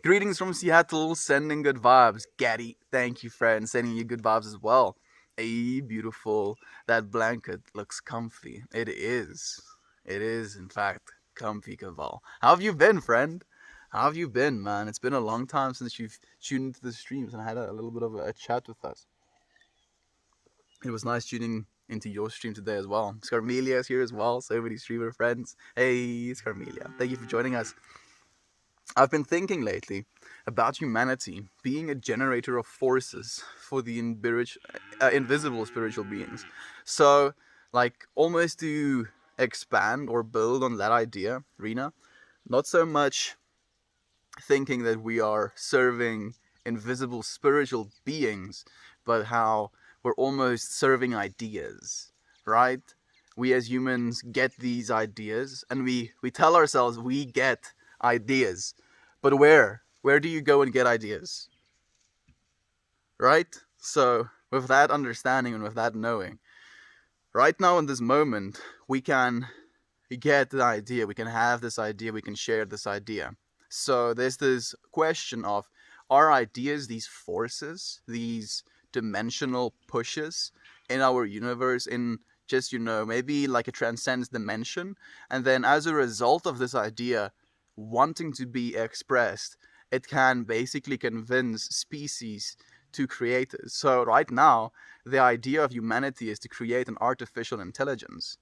Greetings from Seattle, sending good vibes. Gaddy, thank you, friend. Sending you good vibes as well. Hey, beautiful. That blanket looks comfy. It is. It is, in fact, comfy, Caval. How have you been, friend? How have you been, man? It's been a long time since you've tuned into the streams and had a little bit of a chat with us. It was nice tuning into your stream today as well. Scarmelia is here as well. So many streamer friends. Hey, Scarmelia. Thank you for joining us. I've been thinking lately about humanity being a generator of forces for the invisible spiritual beings. So, like, almost to expand or build on that idea, Rena, not so much thinking that we are serving invisible spiritual beings, but how we're almost serving ideas, right? We as humans get these ideas and we tell ourselves we get ideas. But where? Where do you go and get ideas? Right? So, with that understanding and with that knowing, right now in this moment, we can get the idea, we can have this idea, we can share this idea. So there's this question of, are ideas these forces, these dimensional pushes in our universe, in just, maybe like a transcends dimension, and then as a result of this idea wanting to be expressed, it can basically convince species to create it. So right now, the idea of humanity is to create an artificial intelligence.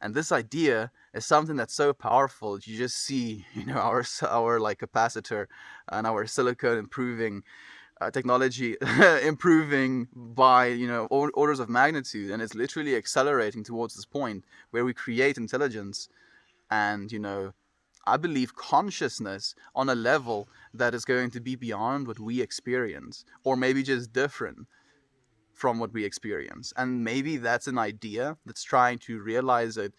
And this idea is something that's so powerful. You just see, our like capacitor and our silicon improving, technology improving by orders of magnitude, and it's literally accelerating towards this point where we create intelligence and I believe consciousness on a level that is going to be beyond what we experience, or maybe just different. from what we experience. And maybe that's an idea that's trying to realize it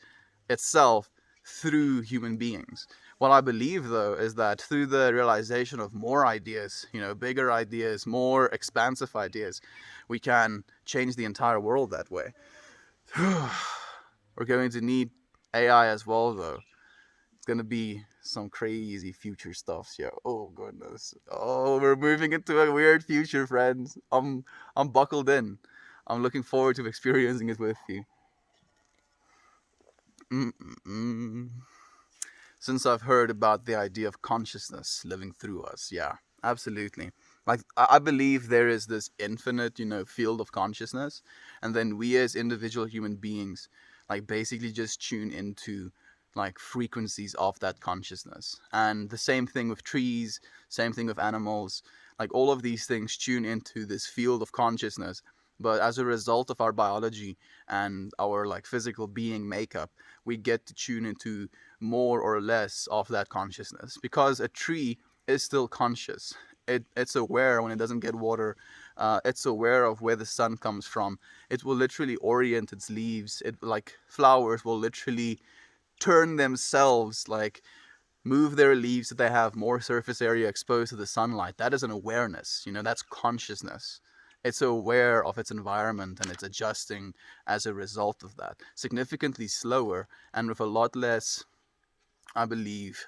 itself through human beings. What I believe, though, is that through the realization of more ideas, bigger ideas, more expansive ideas, we can change the entire world that way. We're going to need AI as well, though. It's going to be some crazy future stuff. Yeah. Oh goodness. Oh, we're moving into a weird future, friends. I'm buckled in. I'm looking forward to experiencing it with you. Mm-mm-mm. Since I've heard about the idea of consciousness living through us, yeah, absolutely. Like I believe there is this infinite, field of consciousness, and then we as individual human beings, like basically just tune into like frequencies of that consciousness. And the same thing with trees, same thing with animals. Like all of these things tune into this field of consciousness. But as a result of our biology and our like physical being makeup, we get to tune into more or less of that consciousness, because a tree is still conscious. It's aware when it doesn't get water. It's aware of where the sun comes from. It will literally orient its leaves. It like flowers will literally turn themselves, like move their leaves so they have more surface area exposed to the sunlight. That is an awareness. That's consciousness. It's aware of its environment and it's adjusting as a result of that. Significantly slower and with a lot less, I believe,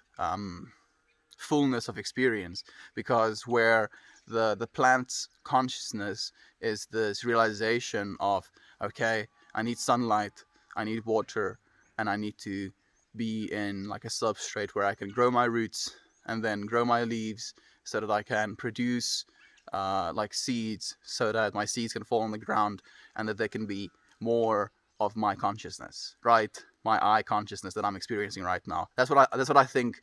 fullness of experience, because where the plant's consciousness is this realization of, okay, I need sunlight, I need water, and I need to be in like a substrate where I can grow my roots and then grow my leaves so that I can produce like seeds, so that my seeds can fall on the ground and that there can be more of my consciousness, right? My eye consciousness that I'm experiencing right now. That's what I think,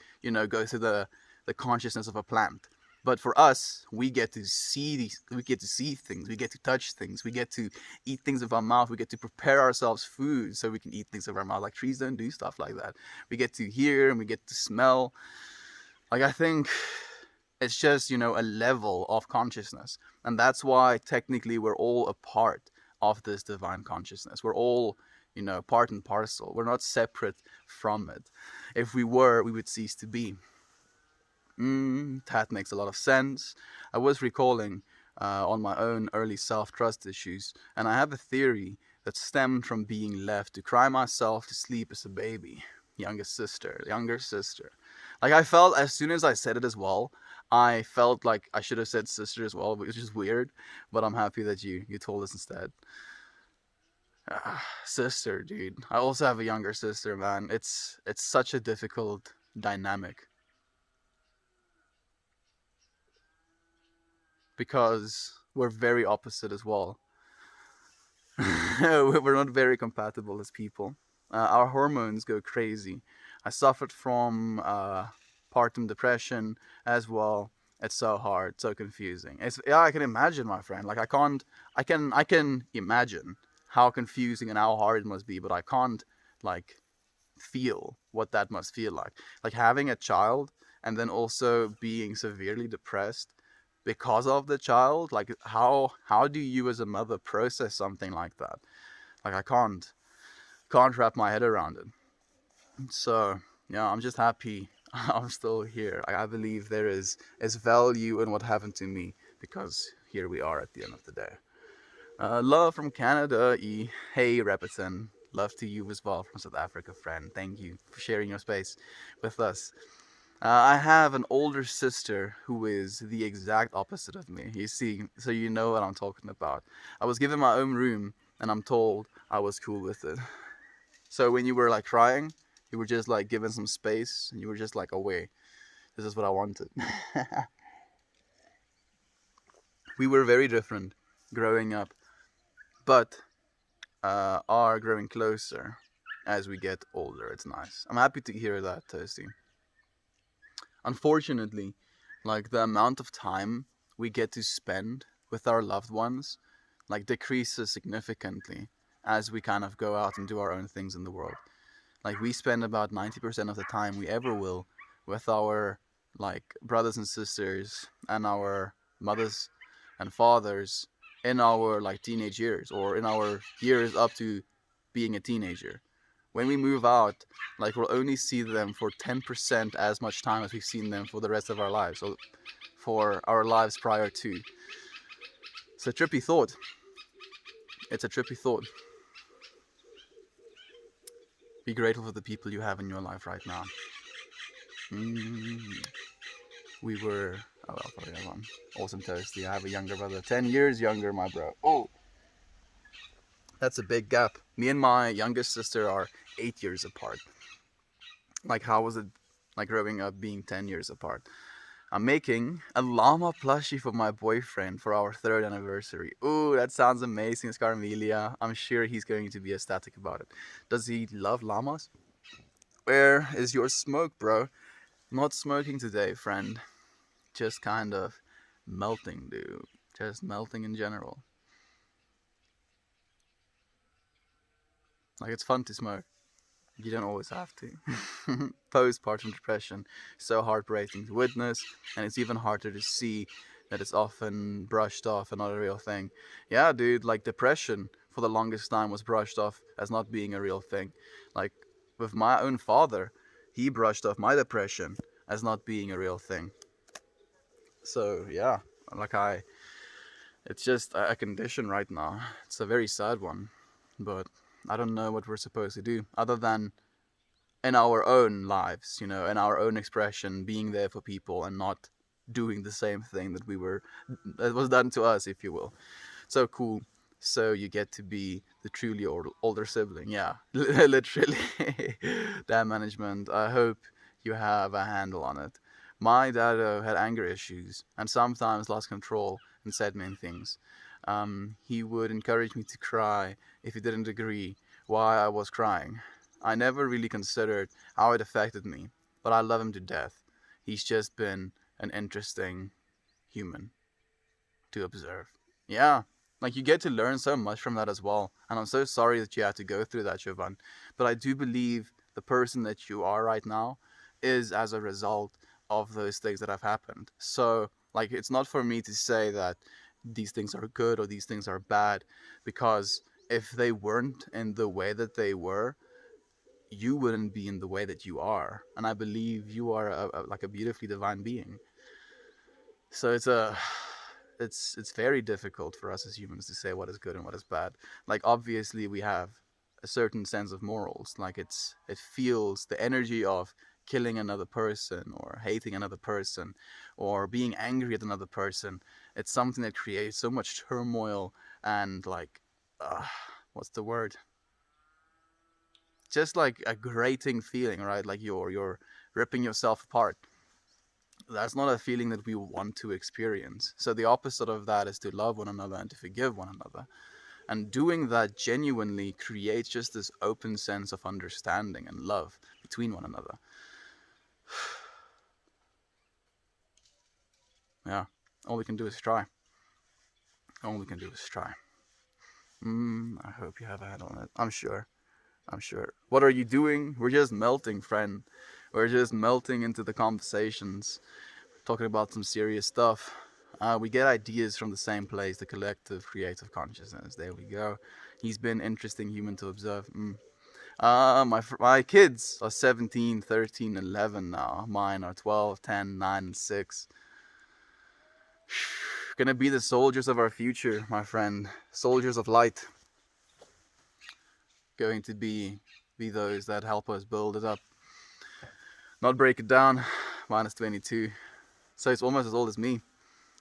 goes to the consciousness of a plant. But for us, we get to see things, we get to touch things, we get to eat things with our mouth, we get to prepare ourselves food so we can eat things with our mouth. Like trees don't do stuff like that. We get to hear and we get to smell. Like I think it's just, a level of consciousness. And that's why technically we're all a part of this divine consciousness. We're all, part and parcel. We're not separate from it. If we were, we would cease to be. That makes a lot of sense. I was recalling on my own early self-trust issues, and I have a theory that stemmed from being left to cry myself to sleep as a baby. Younger sister. Like I felt as soon as I said it as well, I felt like I should have said sister as well, which is weird, but I'm happy that you told us instead. Sister, dude. I also have a younger sister, man. It's such a difficult dynamic because we're very opposite as well. We're not very compatible as people. Our hormones go crazy. I suffered from postpartum depression as well. It's so hard, so confusing. Yeah, I can imagine, my friend. Like I can imagine how confusing and how hard it must be, but I can't like feel what that must feel like. Like having a child and then also being severely depressed because of the child. Like how do you as a mother process something like that? Like I can't wrap my head around it. So yeah, I'm just happy I'm still here. I believe there is value in what happened to me, because here we are at the end of the day. Love from Canada. Hey, Repeton. Love to you as well from South Africa, friend. Thank you for sharing your space with us. I have an older sister who is the exact opposite of me. You see, so you know what I'm talking about. I was given my own room, and I'm told I was cool with it. So when you were like crying, you were just like given some space, and you were just like, "Oh wait, this is what I wanted." We were very different growing up, but are growing closer as we get older. It's nice. I'm happy to hear that, Toasty. Unfortunately, like the amount of time we get to spend with our loved ones like decreases significantly as we kind of go out and do our own things in the world. Like we spend about 90% of the time we ever will with our like brothers and sisters and our mothers and fathers in our like teenage years or in our years up to being a teenager. When we move out, like we'll only see them for 10% as much time as we've seen them for the rest of our lives, or for our lives prior to. It's a trippy thought. It's a trippy thought. Be grateful for the people you have in your life right now. Mm, we were. Oh well, probably have one. Awesome toasty. I have a younger brother, 10 years younger, my bro. Oh, that's a big gap. Me and my youngest sister are 8 years apart. Like, how was it like growing up being 10 years apart? I'm making a llama plushie for my boyfriend for our third anniversary. Ooh, that sounds amazing, Scarmelia. I'm sure he's going to be ecstatic about it. Does he love llamas? Where is your smoke, bro? Not smoking today, friend. Just kind of melting, dude. Just melting in general. Like, it's fun to smoke. You don't always have to. Postpartum depression, so heartbreaking to witness, and it's even harder to see that it's often brushed off and not a real thing. Yeah, dude, like depression for the longest time was brushed off as not being a real thing. Like with my own father, he brushed off my depression as not being a real thing. So yeah, like it's just a condition right now. It's a very sad one, but I don't know what we're supposed to do other than in our own lives, in our own expression, being there for people and not doing the same thing that was done to us, if you will. So cool. So you get to be the truly older sibling. Yeah, literally. That management. I hope you have a handle on it. My dad had anger issues and sometimes lost control and said mean things. He would encourage me to cry if he didn't agree why I was crying. I never really considered how it affected me, but I love him to death. He's just been an interesting human to observe. Yeah, like you get to learn so much from that as well. And I'm so sorry that you had to go through that, Jovan. But I do believe the person that you are right now is as a result of those things that have happened. So, like, it's not for me to say that these things are good or these things are bad, because if they weren't in the way that they were, you wouldn't be in the way that you are. And I believe you are like a beautifully divine being. So it's very difficult for us as humans to say what is good and what is bad. Like obviously we have a certain sense of morals. Like it feels the energy of killing another person or hating another person or being angry at another person. It's something that creates so much turmoil and like uh, what's the word? Just like a grating feeling, right? Like you're ripping yourself apart. That's not a feeling that we want to experience. So the opposite of that is to love one another and to forgive one another. And doing that genuinely creates just this open sense of understanding and love between one another. Yeah. All we can do is try. All we can do is try. I hope you have a handle on it. I'm sure. I'm sure. What are you doing? We're just melting, friend. We're just melting into the conversations, talking about some serious stuff. We get ideas from the same place, the collective creative consciousness. There we go. He's been interesting human to observe. My kids are 17, 13, 11 now. Mine are 12, 10, 9, and 6. Gonna be the soldiers of our future, my friend. Soldiers of light. Going to be those that help us build it up. Not break it down. Minus 22. So it's almost as old as me.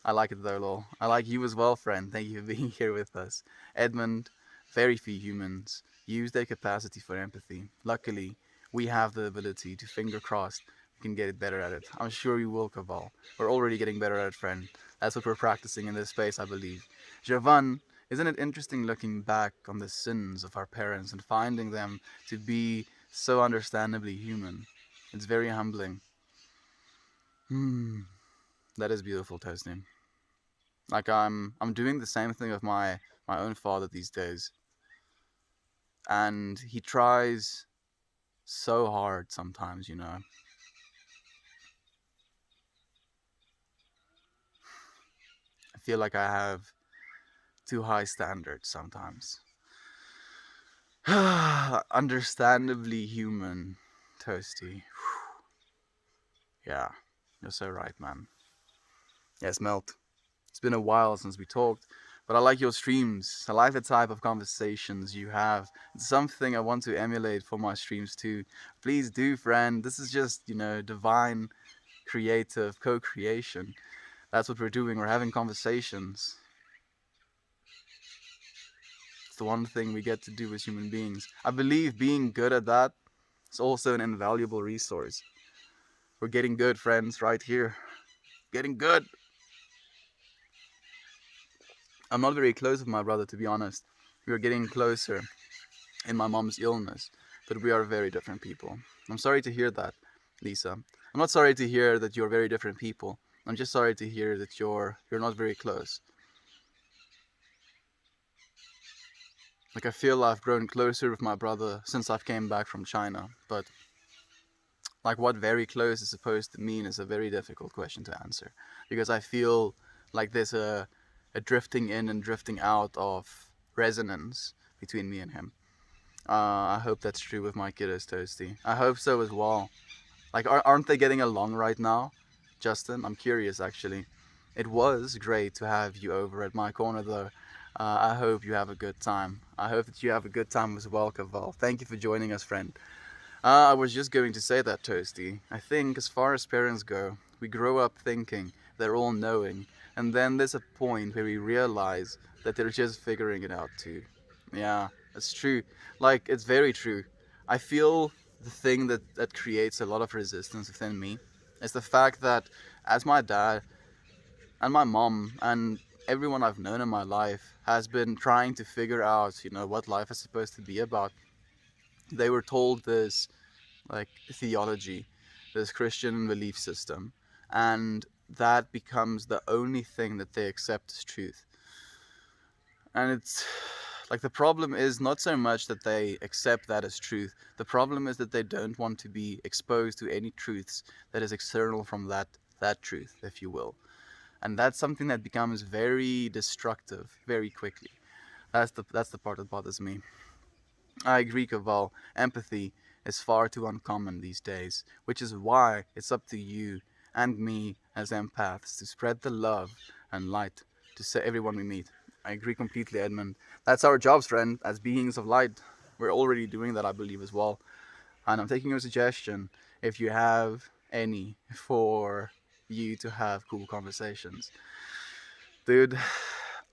I like it though, lol. I like you as well, friend. Thank you for being here with us. Edmund, very few humans use their capacity for empathy. Luckily, we have the ability to, finger crossed, we can get better at it. I'm sure you will, Cabal. We're already getting better at it, friend. That's what we're practicing in this space, I believe. Javan, isn't it interesting looking back on the sins of our parents and finding them to be so understandably human? It's very humbling. That is beautiful, Tesnim. Like I'm doing the same thing with my own father these days, and he tries so hard sometimes. I feel like I have too high standards sometimes. Understandably human, Toasty. Yeah, you're so right, man. Yes, Melt. It's been a while since we talked, but I like your streams. I like the type of conversations you have. It's something I want to emulate for my streams too. Please do, friend. This is just, divine creative co creation. That's what we're doing. We're having conversations. It's the one thing we get to do as human beings. I believe being good at that is also an invaluable resource. We're getting good, friends, right here. Getting good. I'm not very close with my brother, to be honest. We are getting closer in my mom's illness, but we are very different people. I'm sorry to hear that, Lisa. I'm not sorry to hear that you're very different people. I'm just sorry to hear that you're not very close. Like I feel I've grown closer with my brother since I've came back from China, but like what very close is supposed to mean is a very difficult question to answer because I feel like there's a drifting in and drifting out of resonance between me and him. I hope that's true with my kiddos, Toasty. I hope so as well. Like, aren't they getting along right now, Justin? I'm curious, actually. It was great to have you over at my corner, though. I hope you have a good time. I hope that you have a good time as well, Caval. Thank you for joining us, friend. I was just going to say that, Toasty. I think, as far as parents go, we grow up thinking they're all knowing, and then there's a point where we realize that they're just figuring it out too. Yeah, it's true. Like, it's very true. I feel the thing that creates a lot of resistance within me is the fact that, as my dad and my mom and everyone I've known in my life has been trying to figure out, what life is supposed to be about, they were told this like theology, this Christian belief system, and that becomes the only thing that they accept as truth. And it's like the problem is not so much that they accept that as truth. The problem is that they don't want to be exposed to any truths that is external from that truth, if you will. And that's something that becomes very destructive very quickly. That's the part that bothers me. I agree, Kaval. Empathy is far too uncommon these days, which is why it's up to you and me as empaths to spread the love and light to everyone we meet. I agree completely, Edmund. That's our jobs, friend. As beings of light, we're already doing that, I believe, as well. And I'm taking your suggestion, if you have any, for you to have cool conversations. Dude,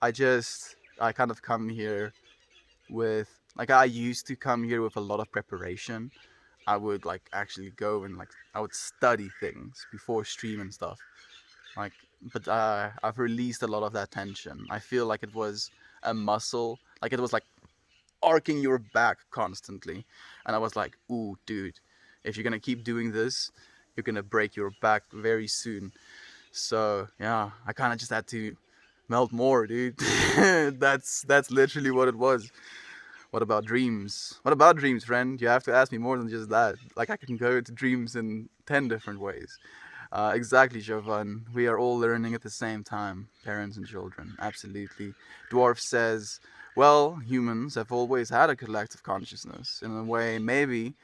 I kind of come here with, like, I used to come here with a lot of preparation. I would like actually go and like I would study things before stream and stuff. Like, but I've released a lot of that tension. I feel like it was a muscle, like it was like arcing your back constantly, and I was like, "Ooh, dude, if you're gonna keep doing this, you're gonna break your back very soon." So yeah, I kind of just had to melt more, dude. That's literally what it was. What about dreams? What about dreams, friend? You have to ask me more than just that. Like, I can go to dreams in 10 different ways. Exactly, Jovan. We are all learning at the same time, parents and children. Absolutely. Dwarf says, well, humans have always had a collective consciousness. In a way, maybe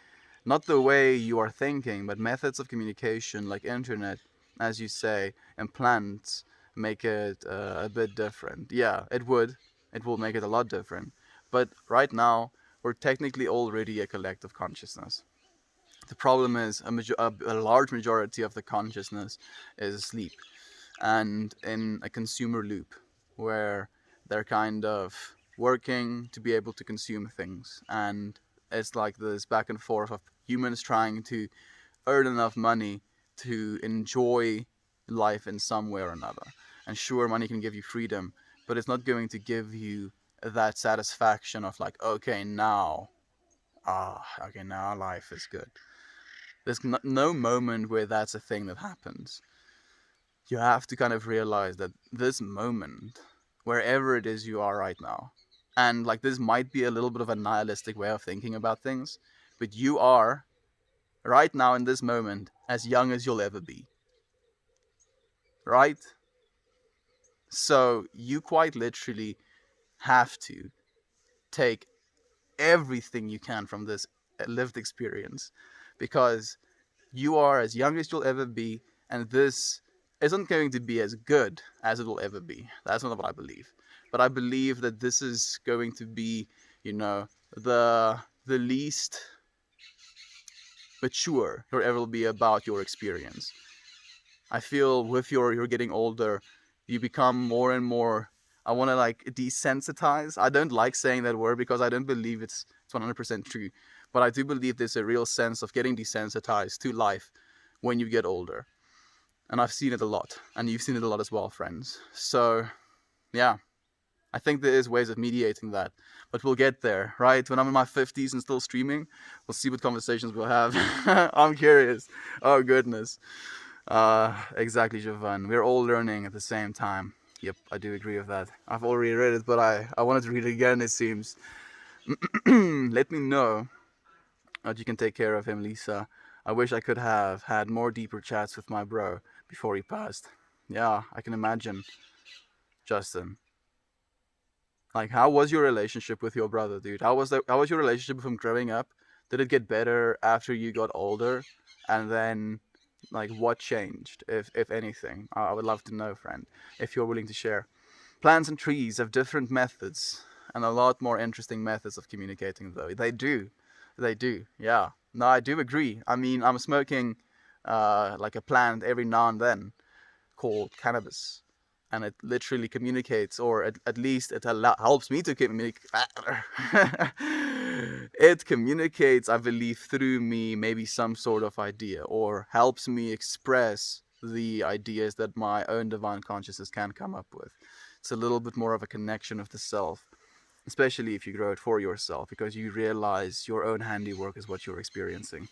not the way you are thinking, but methods of communication like internet, as you say, and plants make it a bit different. Yeah, it would. It will make it a lot different. But right now, we're technically already a collective consciousness. The problem is a large majority of the consciousness is asleep and in a consumer loop where they're kind of working to be able to consume things. And it's like this back and forth of humans trying to earn enough money to enjoy life in some way or another. And sure, money can give you freedom, but it's not going to give you that satisfaction of like, okay, now life is good. There's no moment where that's a thing that happens. You have to kind of realize that this moment, wherever it is you are right now, and like this might be a little bit of a nihilistic way of thinking about things, but you are right now in this moment as young as you'll ever be, right? So you quite literally have to take everything you can from this lived experience, because you are as young as you'll ever be, and this isn't going to be as good as it will ever be. That's not what I believe. But I believe that this is going to be, you know, the least mature you'll ever be about your experience. I feel with you're getting older, you become more and more. I want to like desensitize. I don't like saying that word because I don't believe it's 100% true, but I do believe there's a real sense of getting desensitized to life when you get older, and I've seen it a lot, and you've seen it a lot as well, friends. So yeah, I think there is ways of mediating that, but we'll get there, right? When I'm in my 50s and still streaming, we'll see what conversations we'll have. I'm curious. Oh goodness. Exactly, Jovan. We're all learning at the same time. Yep, I do agree with that. I've already read it, but I wanted to read it again, it seems. Let me know that you can take care of him, Lisa. I wish I could have had more deeper chats with my bro before he passed. Yeah, I can imagine, Justin. Like, how was your relationship with your brother, dude? How was your relationship with him growing up? Did it get better after you got older? And then, like, what changed, if anything? I would love to know, friend, if you're willing to share. Plants and trees have different methods and a lot more interesting methods of communicating, though. They do. They do. Yeah. No, I do agree. I mean, I'm smoking like a plant every now and then called cannabis, and it literally communicates, or at least it helps me to communicate. It communicates, I believe, through me, maybe some sort of idea, or helps me express the ideas that my own divine consciousness can come up with. It's a little bit more of a connection of the self, especially if you grow it for yourself, because you realize your own handiwork is what you're experiencing.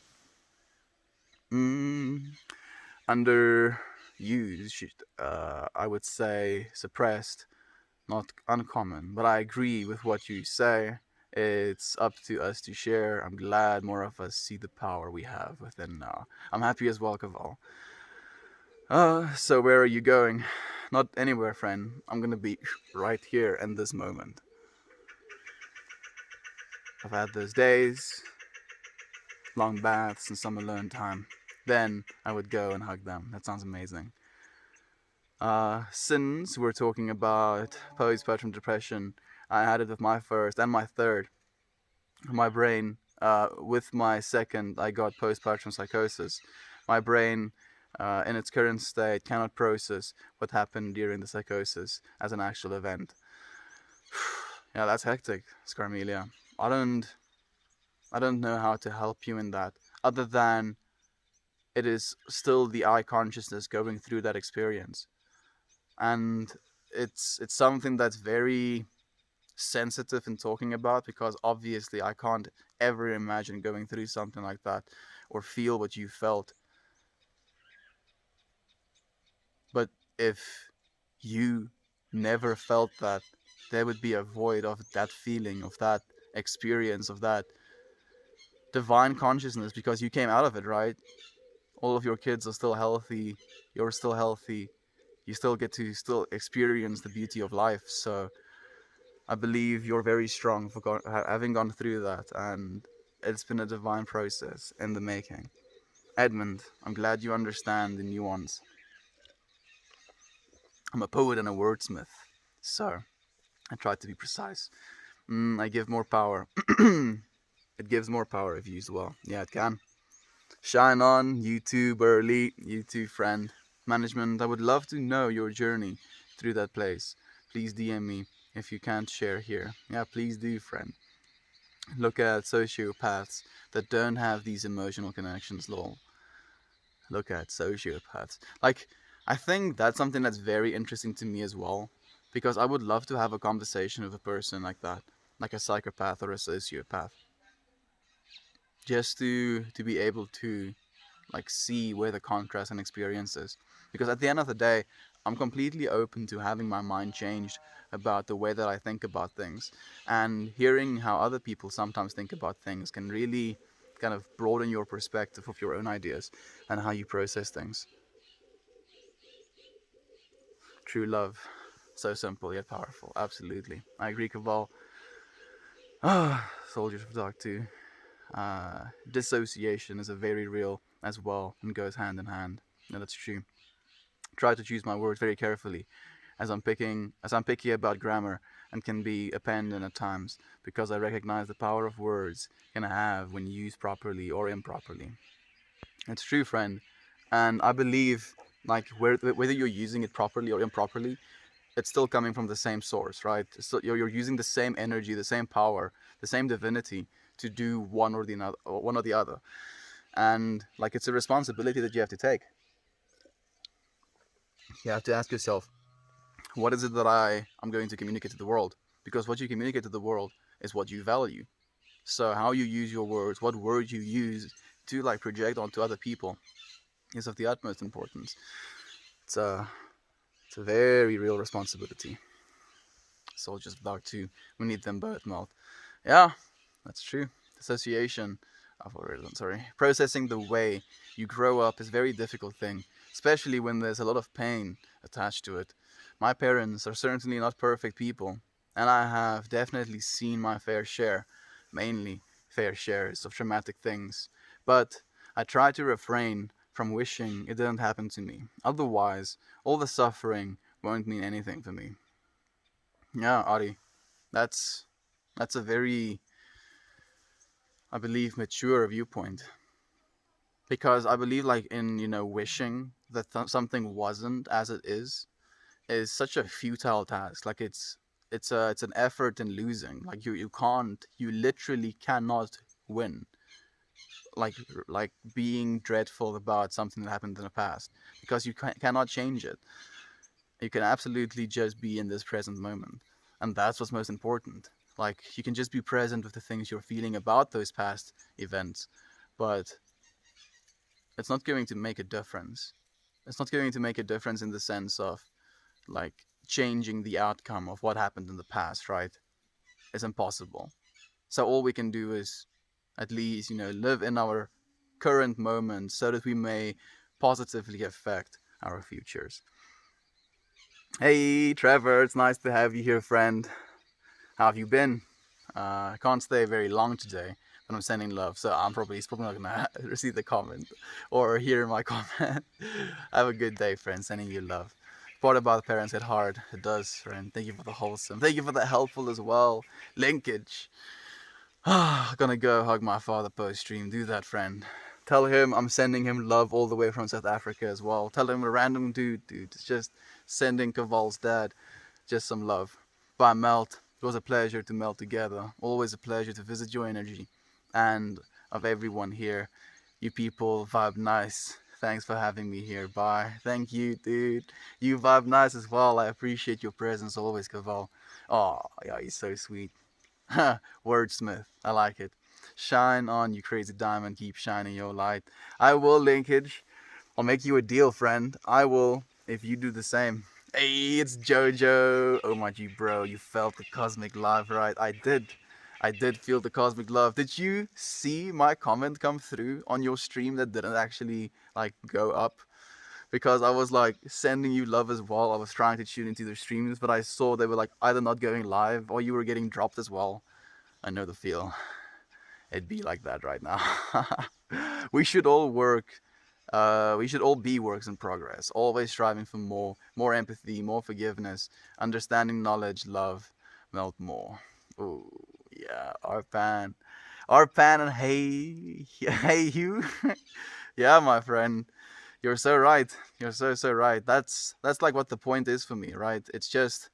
Mm, underused, I would say suppressed, not uncommon. But I agree with what you say. It's up to us to share. I'm glad more of us see the power we have within now. I'm happy as well, Kaval. So where are you going? Not anywhere, friend. I'm gonna be right here in this moment. I've had those days, long baths, and some alone time. Then I would go and hug them. That sounds amazing. Since we're talking about postpartum depression, I had it with my first and my third. My brain, with my second, I got postpartum psychosis. My brain, in its current state, cannot process what happened during the psychosis as an actual event. Yeah, that's hectic, Scarmelia. I don't, I don't know how to help you in that, other than it is still the I consciousness going through that experience, and it's something that's very sensitive in talking about, because obviously I can't ever imagine going through something like that or feel what you felt. But if you never felt that, there would be a void of that feeling, of that experience, of that divine consciousness, because you came out of it, right? All of your kids are still healthy, you're still healthy, you still get to still experience the beauty of life. So I believe you're very strong for having gone through that, and it's been a divine process in the making. Edmund, I'm glad you understand the nuance. I'm a poet and a wordsmith, so I try to be precise. I give more power. It gives more power if used well. Yeah, it can. Shine on, YouTube early, YouTube friend. Management, I would love to know your journey through that place. Please DM me if you can't share here. Yeah, please do, friend. Look at sociopaths that don't have these emotional connections, lol. Look at sociopaths. Like, I think that's something that's very interesting to me as well, because I would love to have a conversation with a person like that, like a psychopath or a sociopath, just to be able to like see where the contrast and experience is. Because at the end of the day, I'm completely open to having my mind changed about the way that I think about things, and hearing how other people sometimes think about things can really kind of broaden your perspective of your own ideas and how you process things. True love. So simple yet powerful. Absolutely. I agree, Cabal. Ah, Soldiers of Dark 2. Dissociation is a very real as well and goes hand in hand. No, that's true. Try to choose my words very carefully as I'm picky about grammar and can be appendant at times because I recognize the power of words can have when used properly or improperly. It's true, friend. And I believe like whether you're using it properly or improperly, it's still coming from the same source, right? So you're using the same energy, the same power, the same divinity to do one or the other. And like it's a responsibility that you have to take. You have to ask yourself, what is it that I'm going to communicate to the world? Because what you communicate to the world is what you value. So how you use your words, what words you use to like project onto other people is of the utmost importance. It's a it's a very real responsibility. Soldiers of Dark 2, we need them both, Malt. Yeah, that's true. Dissociation, I've already done, sorry. Processing the way you grow up is a very difficult thing, especially when there's a lot of pain attached to it. My parents are certainly not perfect people, and I have definitely seen my fair share, mainly fair shares of traumatic things. But I try to refrain from wishing it didn't happen to me. Otherwise, all the suffering won't mean anything for me. Yeah, Ari, that's that's a very, I believe, mature viewpoint because I believe like in wishing that something wasn't as it is such a futile task. Like it's an effort in losing. Like you literally cannot win. Like like being dreadful about something that happened in the past because you cannot change it. You can absolutely just be in this present moment, and that's what's most important. Like you can just be present with the things you're feeling about those past events, but it's not going to make a difference. It's not going to make a difference in the sense of like changing the outcome of what happened in the past, right? It's impossible. So all we can do is at least, live in our current moment so that we may positively affect our futures. Hey, Trevor, it's nice to have you here, friend. How have you been? I can't stay very long today, but I'm sending love, so he's probably not gonna receive the comment or hear my comment. Have a good day, friend. Sending you love. Part about parents hit hard. It does, friend. Thank you for the wholesome. Thank you for the helpful as well. Linkage. Gonna go hug my father post stream. Do that, friend. Tell him I'm sending him love all the way from South Africa as well. Tell him a random dude. It's just sending Kaval's dad just some love. Bye, Melt. It was a pleasure to melt together. Always a pleasure to visit your energy. And of everyone here, you people vibe nice. Thanks for having me here. Bye. Thank you, dude. You vibe nice as well. I appreciate your presence always, Kaval. Oh, yeah, he's so sweet. Wordsmith. I like it. Shine on, you crazy diamond. Keep shining your light. I will, Linkage. I'll make you a deal, friend. I will, if you do the same. Hey, it's Jojo. Oh my G, bro, you felt the cosmic love, right? I did. I did feel the cosmic love. Did you see my comment come through on your stream that didn't actually like go up? Because I was like sending you love as well. I was trying to tune into their streams, but I saw they were like either not going live or you were getting dropped as well. I know the feel. It'd be like that right now. We should all work. We should all be works in progress, always striving for more empathy, more forgiveness, understanding, knowledge, love, melt more. Oh yeah, our pan, and hey, hey you. Yeah, my friend, you're so right. You're so right. That's like what the point is for me, right? It's just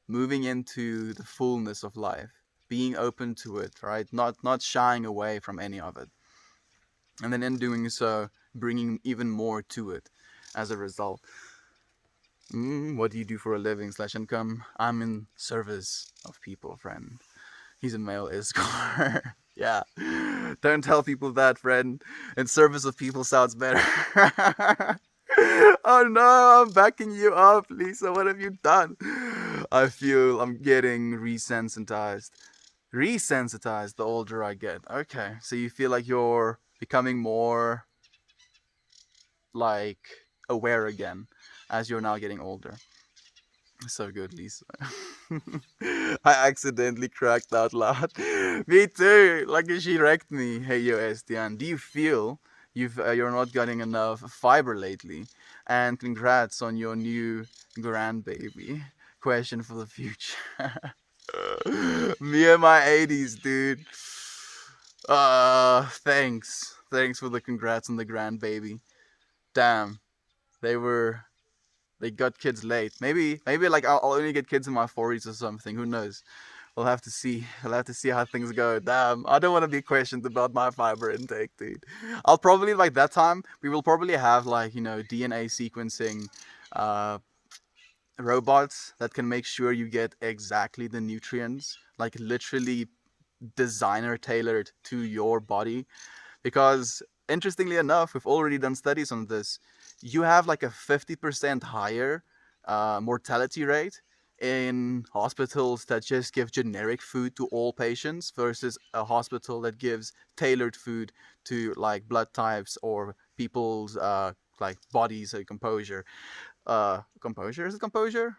moving into the fullness of life, being open to it, right? Not shying away from any of it, and then in doing so, bringing even more to it as a result. What do you do for a living slash income? I'm in service of people, friend. He's a male escort. Yeah. Don't tell people that, friend. In service of people sounds better. Oh no, I'm backing you up, Lisa. What have you done? I feel I'm getting resensitized. Resensitized the older I get. Okay. So you feel like you're becoming more like aware again as you're now getting older. So good, Lisa. I accidentally cracked out loud. Me too. Like she wrecked me. Hey, yo, Estian, do you feel you're not getting enough fiber lately? And congrats on your new grandbaby. Question for the future. Me and my 80s, dude. Thanks for the congrats on the grandbaby. Damn, they were they got kids late. Maybe like I'll only get kids in my 40s or something. Who knows? We'll have to see. We'll have to see how things go. Damn, I don't want to be questioned about my fiber intake, dude. I'll probably like that time. We will probably have like DNA sequencing, uh, robots that can make sure you get exactly the nutrients, like literally designer tailored to your body, because interestingly enough, we've already done studies on this. You have like a 50% higher mortality rate in hospitals that just give generic food to all patients versus a hospital that gives tailored food to like blood types or people's like bodies composure. Composure, is it composure?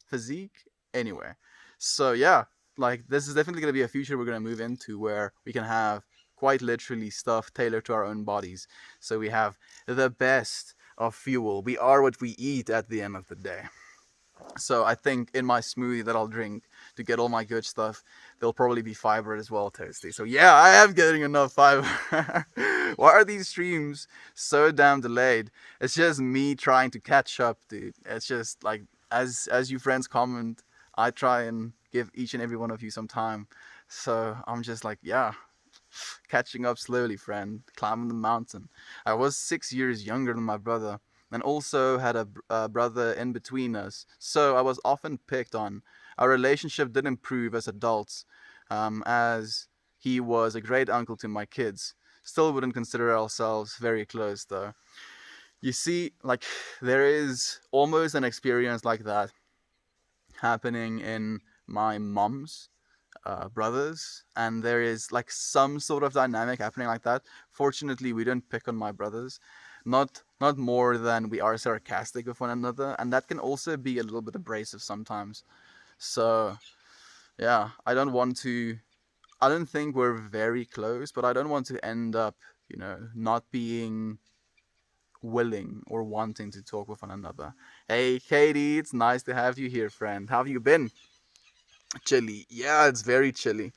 Physique. Anyway, so yeah, like this is definitely going to be a future we're going to move into where we can have quite literally stuff tailored to our own bodies. So we have the best of fuel. We are what we eat at the end of the day. So I think in my smoothie that I'll drink to get all my good stuff, there'll probably be fiber as well, Toasty. So yeah, I am getting enough fiber. Why are these streams so damn delayed? It's just me trying to catch up, dude. It's just like as you friends comment, I try and give each and every one of you some time. So I'm just like, yeah, catching up slowly, friend, climbing the mountain. I was 6 years younger than my brother, and also had a brother in between us, so I was often picked on. Our relationship did improve as adults, as he was a great uncle to my kids. Still wouldn't consider ourselves very close, though. You see, like, there is almost an experience like that happening in my mom's brothers, and there is like some sort of dynamic happening like that. Fortunately, we don't pick on my brothers, not more than we are sarcastic with one another, and that can also be a little bit abrasive sometimes. So yeah, I don't think we're very close, but I don't want to end up, not being willing or wanting to talk with one another. Hey, Katie, it's nice to have you here, friend. How have you been? Chilly. Yeah, it's very chilly.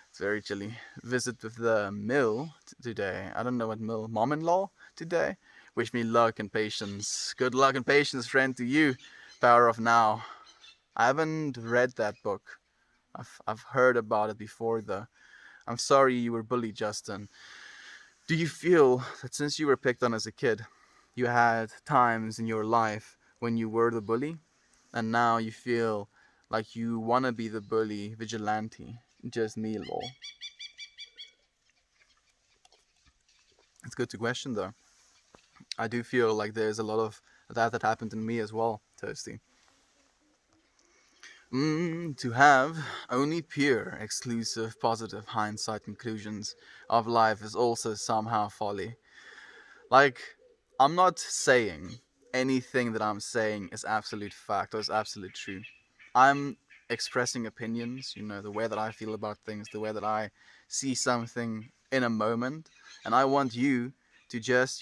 It's very chilly. Visit with the mill today. I don't know what mill. Mom-in-law today. Wish me luck and patience. Good luck and patience, friend, to you. Power of Now. I haven't read that book. I've heard about it before though. I'm sorry you were bullied, Justin. Do you feel that since you were picked on as a kid, you had times in your life when you were the bully, and now you feel like you wanna be the bully vigilante? Just me, lol. It's good to question though. I do feel like there's a lot of that happened in me as well, Toasty. To have only pure, exclusive, positive hindsight conclusions of life is also somehow folly. Like, I'm not saying anything that I'm saying is absolute fact or is absolute true. I'm expressing opinions, the way that I feel about things, the way that I see something in a moment. And I want you to just,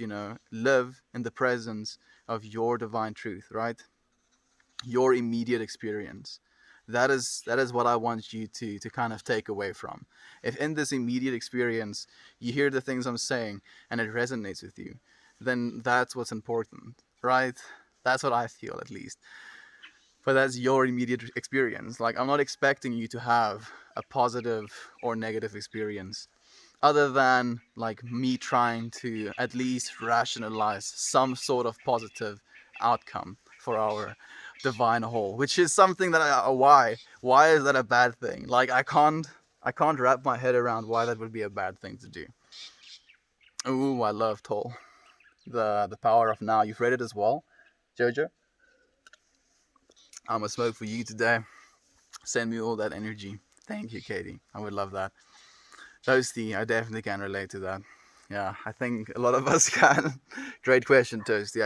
live in the presence of your divine truth, right? Your immediate experience. That is what I want you to kind of take away from. If in this immediate experience you hear the things I'm saying and it resonates with you, then that's what's important, right? That's what I feel, at least. But that's your immediate experience. Like, I'm not expecting you to have a positive or negative experience, other than like me trying to at least rationalize some sort of positive outcome for our divine whole, which is something that why is that a bad thing? Like, I can't wrap my head around why that would be a bad thing to do. Ooh, I love Toll. The Power of Now. You've read it as well, Jojo? I'm a smoke for you today. Send me all that energy. Thank you, Katie. I would love that. Toasty, I definitely can relate to that. Yeah, I think a lot of us can. Great question, Toasty.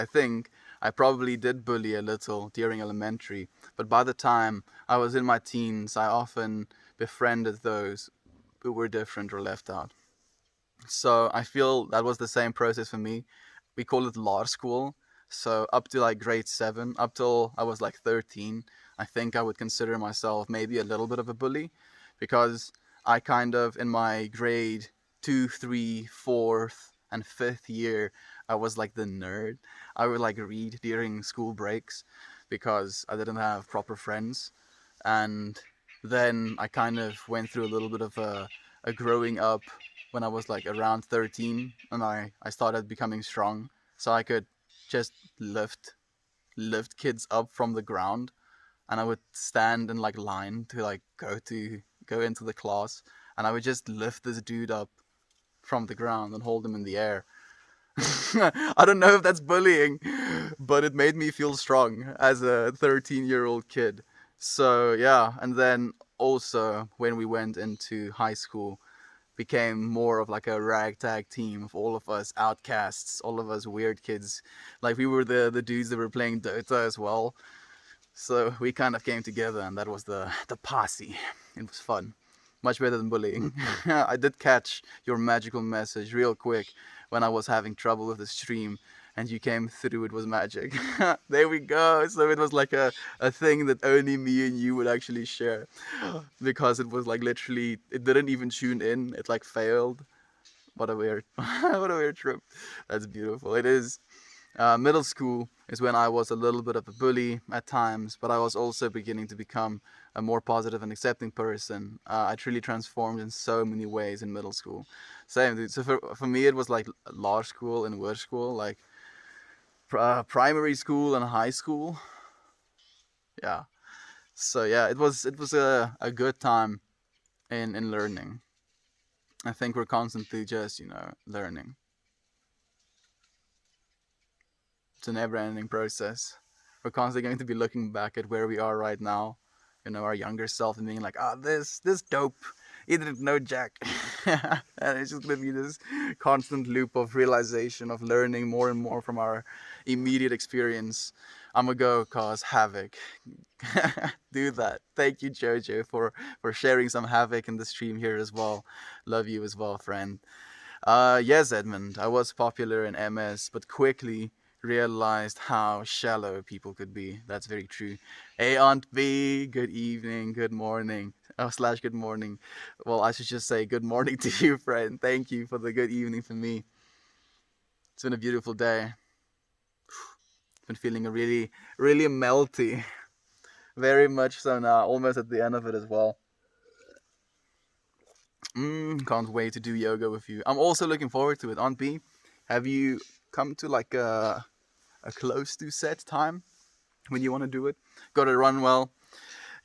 I probably did bully a little during elementary, but by the time I was in my teens, I often befriended those who were different or left out. So I feel that was the same process for me. We call it law school. So up to like grade 7, up till I was like 13, I think I would consider myself maybe a little bit of a bully, because I kind of, in my grade 2, 3, 4th, and 5th year, I was like the nerd. I would like read during school breaks because I didn't have proper friends. And then I kind of went through a little bit of a growing up when I was like around 13, and I started becoming strong, so I could just lift kids up from the ground, and I would stand in like line to like go into the class, and I would just lift this dude up from the ground and hold him in the air. I don't know if that's bullying, but it made me feel strong as a 13-year-old kid. So yeah, and then also when we went into high school, became more of like a ragtag team of all of us outcasts, all of us weird kids. Like we were the dudes that were playing Dota as well. So we kind of came together, and that was the posse. It was fun. Much better than bullying. I did catch your magical message real quick when I was having trouble with the stream, and you came through. It was magic. There we go. So it was like a thing that only me and you would actually share, because it was like literally, it didn't even tune in. It like failed. What a weird, what a weird trip. That's beautiful. It is. Middle school is when I was a little bit of a bully at times, but I was also beginning to become a more positive and accepting person. I truly transformed in so many ways in middle school. Same, dude. So for me, it was like large school and work school, like primary school and high school. Yeah. So yeah, it was a good time in learning. I think we're constantly just learning. It's a never-ending process. We're constantly going to be looking back at where we are right now, our younger self, and being like, ah, this dope. He didn't know Jack. And it's just going to be this constant loop of realization, of learning more and more from our immediate experience. I'm gonna go cause havoc. Do that. Thank you, Jojo, for sharing some havoc in the stream here as well. Love you as well, friend. Yes, Edmund, I was popular in MS, but quickly realized how shallow people could be. That's very true. Hey, Aunt B, good evening, good morning. Oh, slash good morning. Well, I should just say good morning to you, friend. Thank you for the good evening for me. It's been a beautiful day. Been feeling a really, really melty. Very much so now, almost at the end of it as well. Can't wait to do yoga with you. I'm also looking forward to it. Aunt B, have you come to like a close to set time when you want to do it? Got to run well.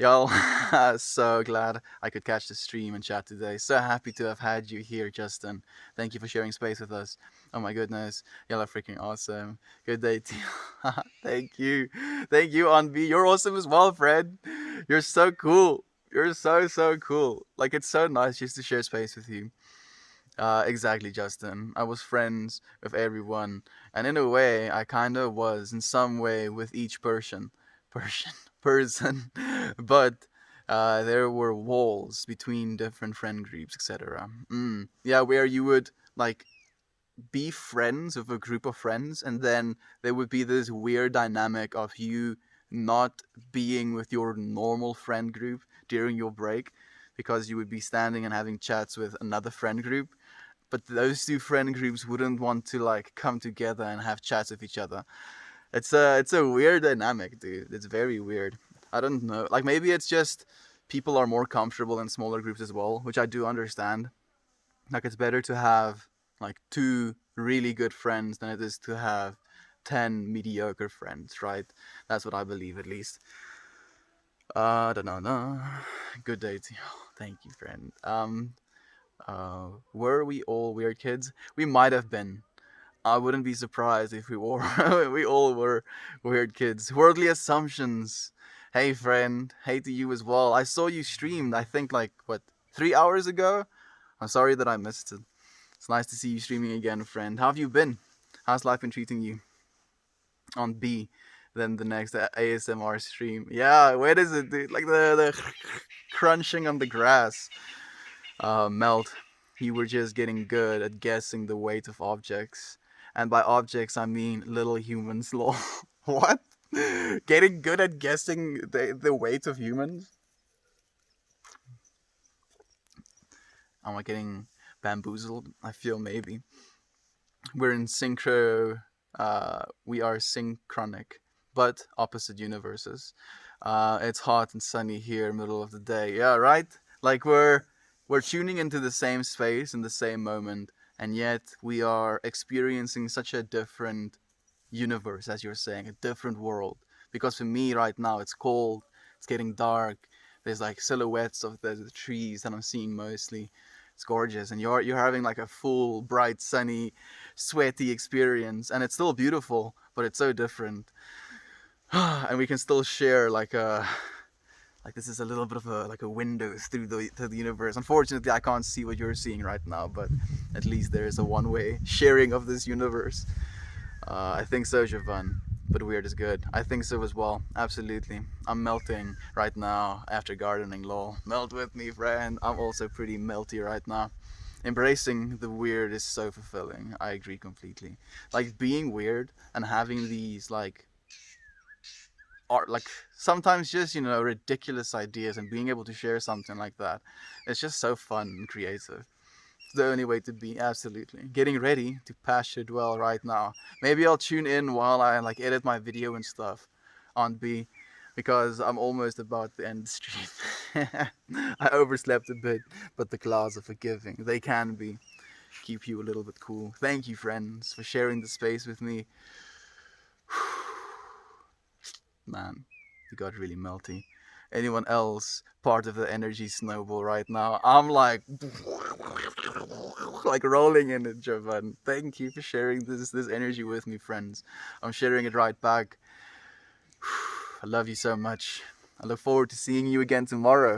Y'all, so glad I could catch the stream and chat today. So happy to have had you here, Justin. Thank you for sharing space with us. Oh my goodness, y'all are freaking awesome. Good day to you. Thank you. Thank you, Aunt B. You're awesome as well, Fred. You're so cool. You're so cool. Like, it's so nice just to share space with you. Exactly, Justin. I was friends with everyone, and in a way, I kind of was in some way with each person, person. But there were walls between different friend groups, etc. Yeah, where you would like be friends with a group of friends, and then there would be this weird dynamic of you not being with your normal friend group during your break, because you would be standing and having chats with another friend group, but those two friend groups wouldn't want to like come together and have chats with each other. It's a weird dynamic, dude. It's very weird. I don't know. Like, maybe it's just people are more comfortable in smaller groups as well, which I do understand. Like, it's better to have like two really good friends than it is to have 10 mediocre friends, right? That's what I believe, at least. Don't know. No. Good day to you. Thank you, friend. Were we all weird kids? We might have been. I wouldn't be surprised if we were we all were weird kids. Worldly assumptions. Hey friend, hey to you as well. I saw you streamed, I think like what, 3 hours ago? I'm sorry that I missed it. It's nice to see you streaming again, friend. How have you been? How's life been treating you? on B. Then the next ASMR stream. Yeah, what is it, dude? Like the crunching on the grass. Melt. You were just getting good at guessing the weight of objects. And by objects, I mean little humans, lol. What? Getting good at guessing the weight of humans? Am I getting bamboozled? I feel maybe. We're in synchro. We are synchronic, but opposite universes. It's hot and sunny here, middle of the day. Yeah, right. Like we're tuning into the same space in the same moment, and yet we are experiencing such a different universe, as you're saying, a different world. Because for me right now, it's cold. It's getting dark. There's like silhouettes of the trees that I'm seeing mostly. It's gorgeous, and you're having like a full, bright, sunny, sweaty experience, and it's still beautiful, but it's so different. And we can still share like this is a little bit of a like a window through the universe. Unfortunately, I can't see what you're seeing right now, but at least there is a one-way sharing of this universe. I think so, Javan. But weird is good. I think so as well. Absolutely. I'm melting right now after gardening, lol. Melt with me, friend. I'm also pretty melty right now. Embracing the weird is so fulfilling. I agree completely. Like being weird and having these like art, like sometimes just ridiculous ideas, and being able to share something like that, it's just so fun and creative. The only way to be. Absolutely. Getting ready to pasture dwell right now. Maybe I'll tune in while I like edit my video and stuff on B, because I'm almost about to end the stream. I overslept a bit, but the clouds are forgiving. They can be. Keep you a little bit cool. Thank you, friends, for sharing the space with me. Man, you got really melty. Anyone else part of the energy snowball right now? I'm like rolling in it, Jovan. Thank you for sharing this energy with me, friends. I'm sharing it right back. I love you so much. I look forward to seeing you again tomorrow.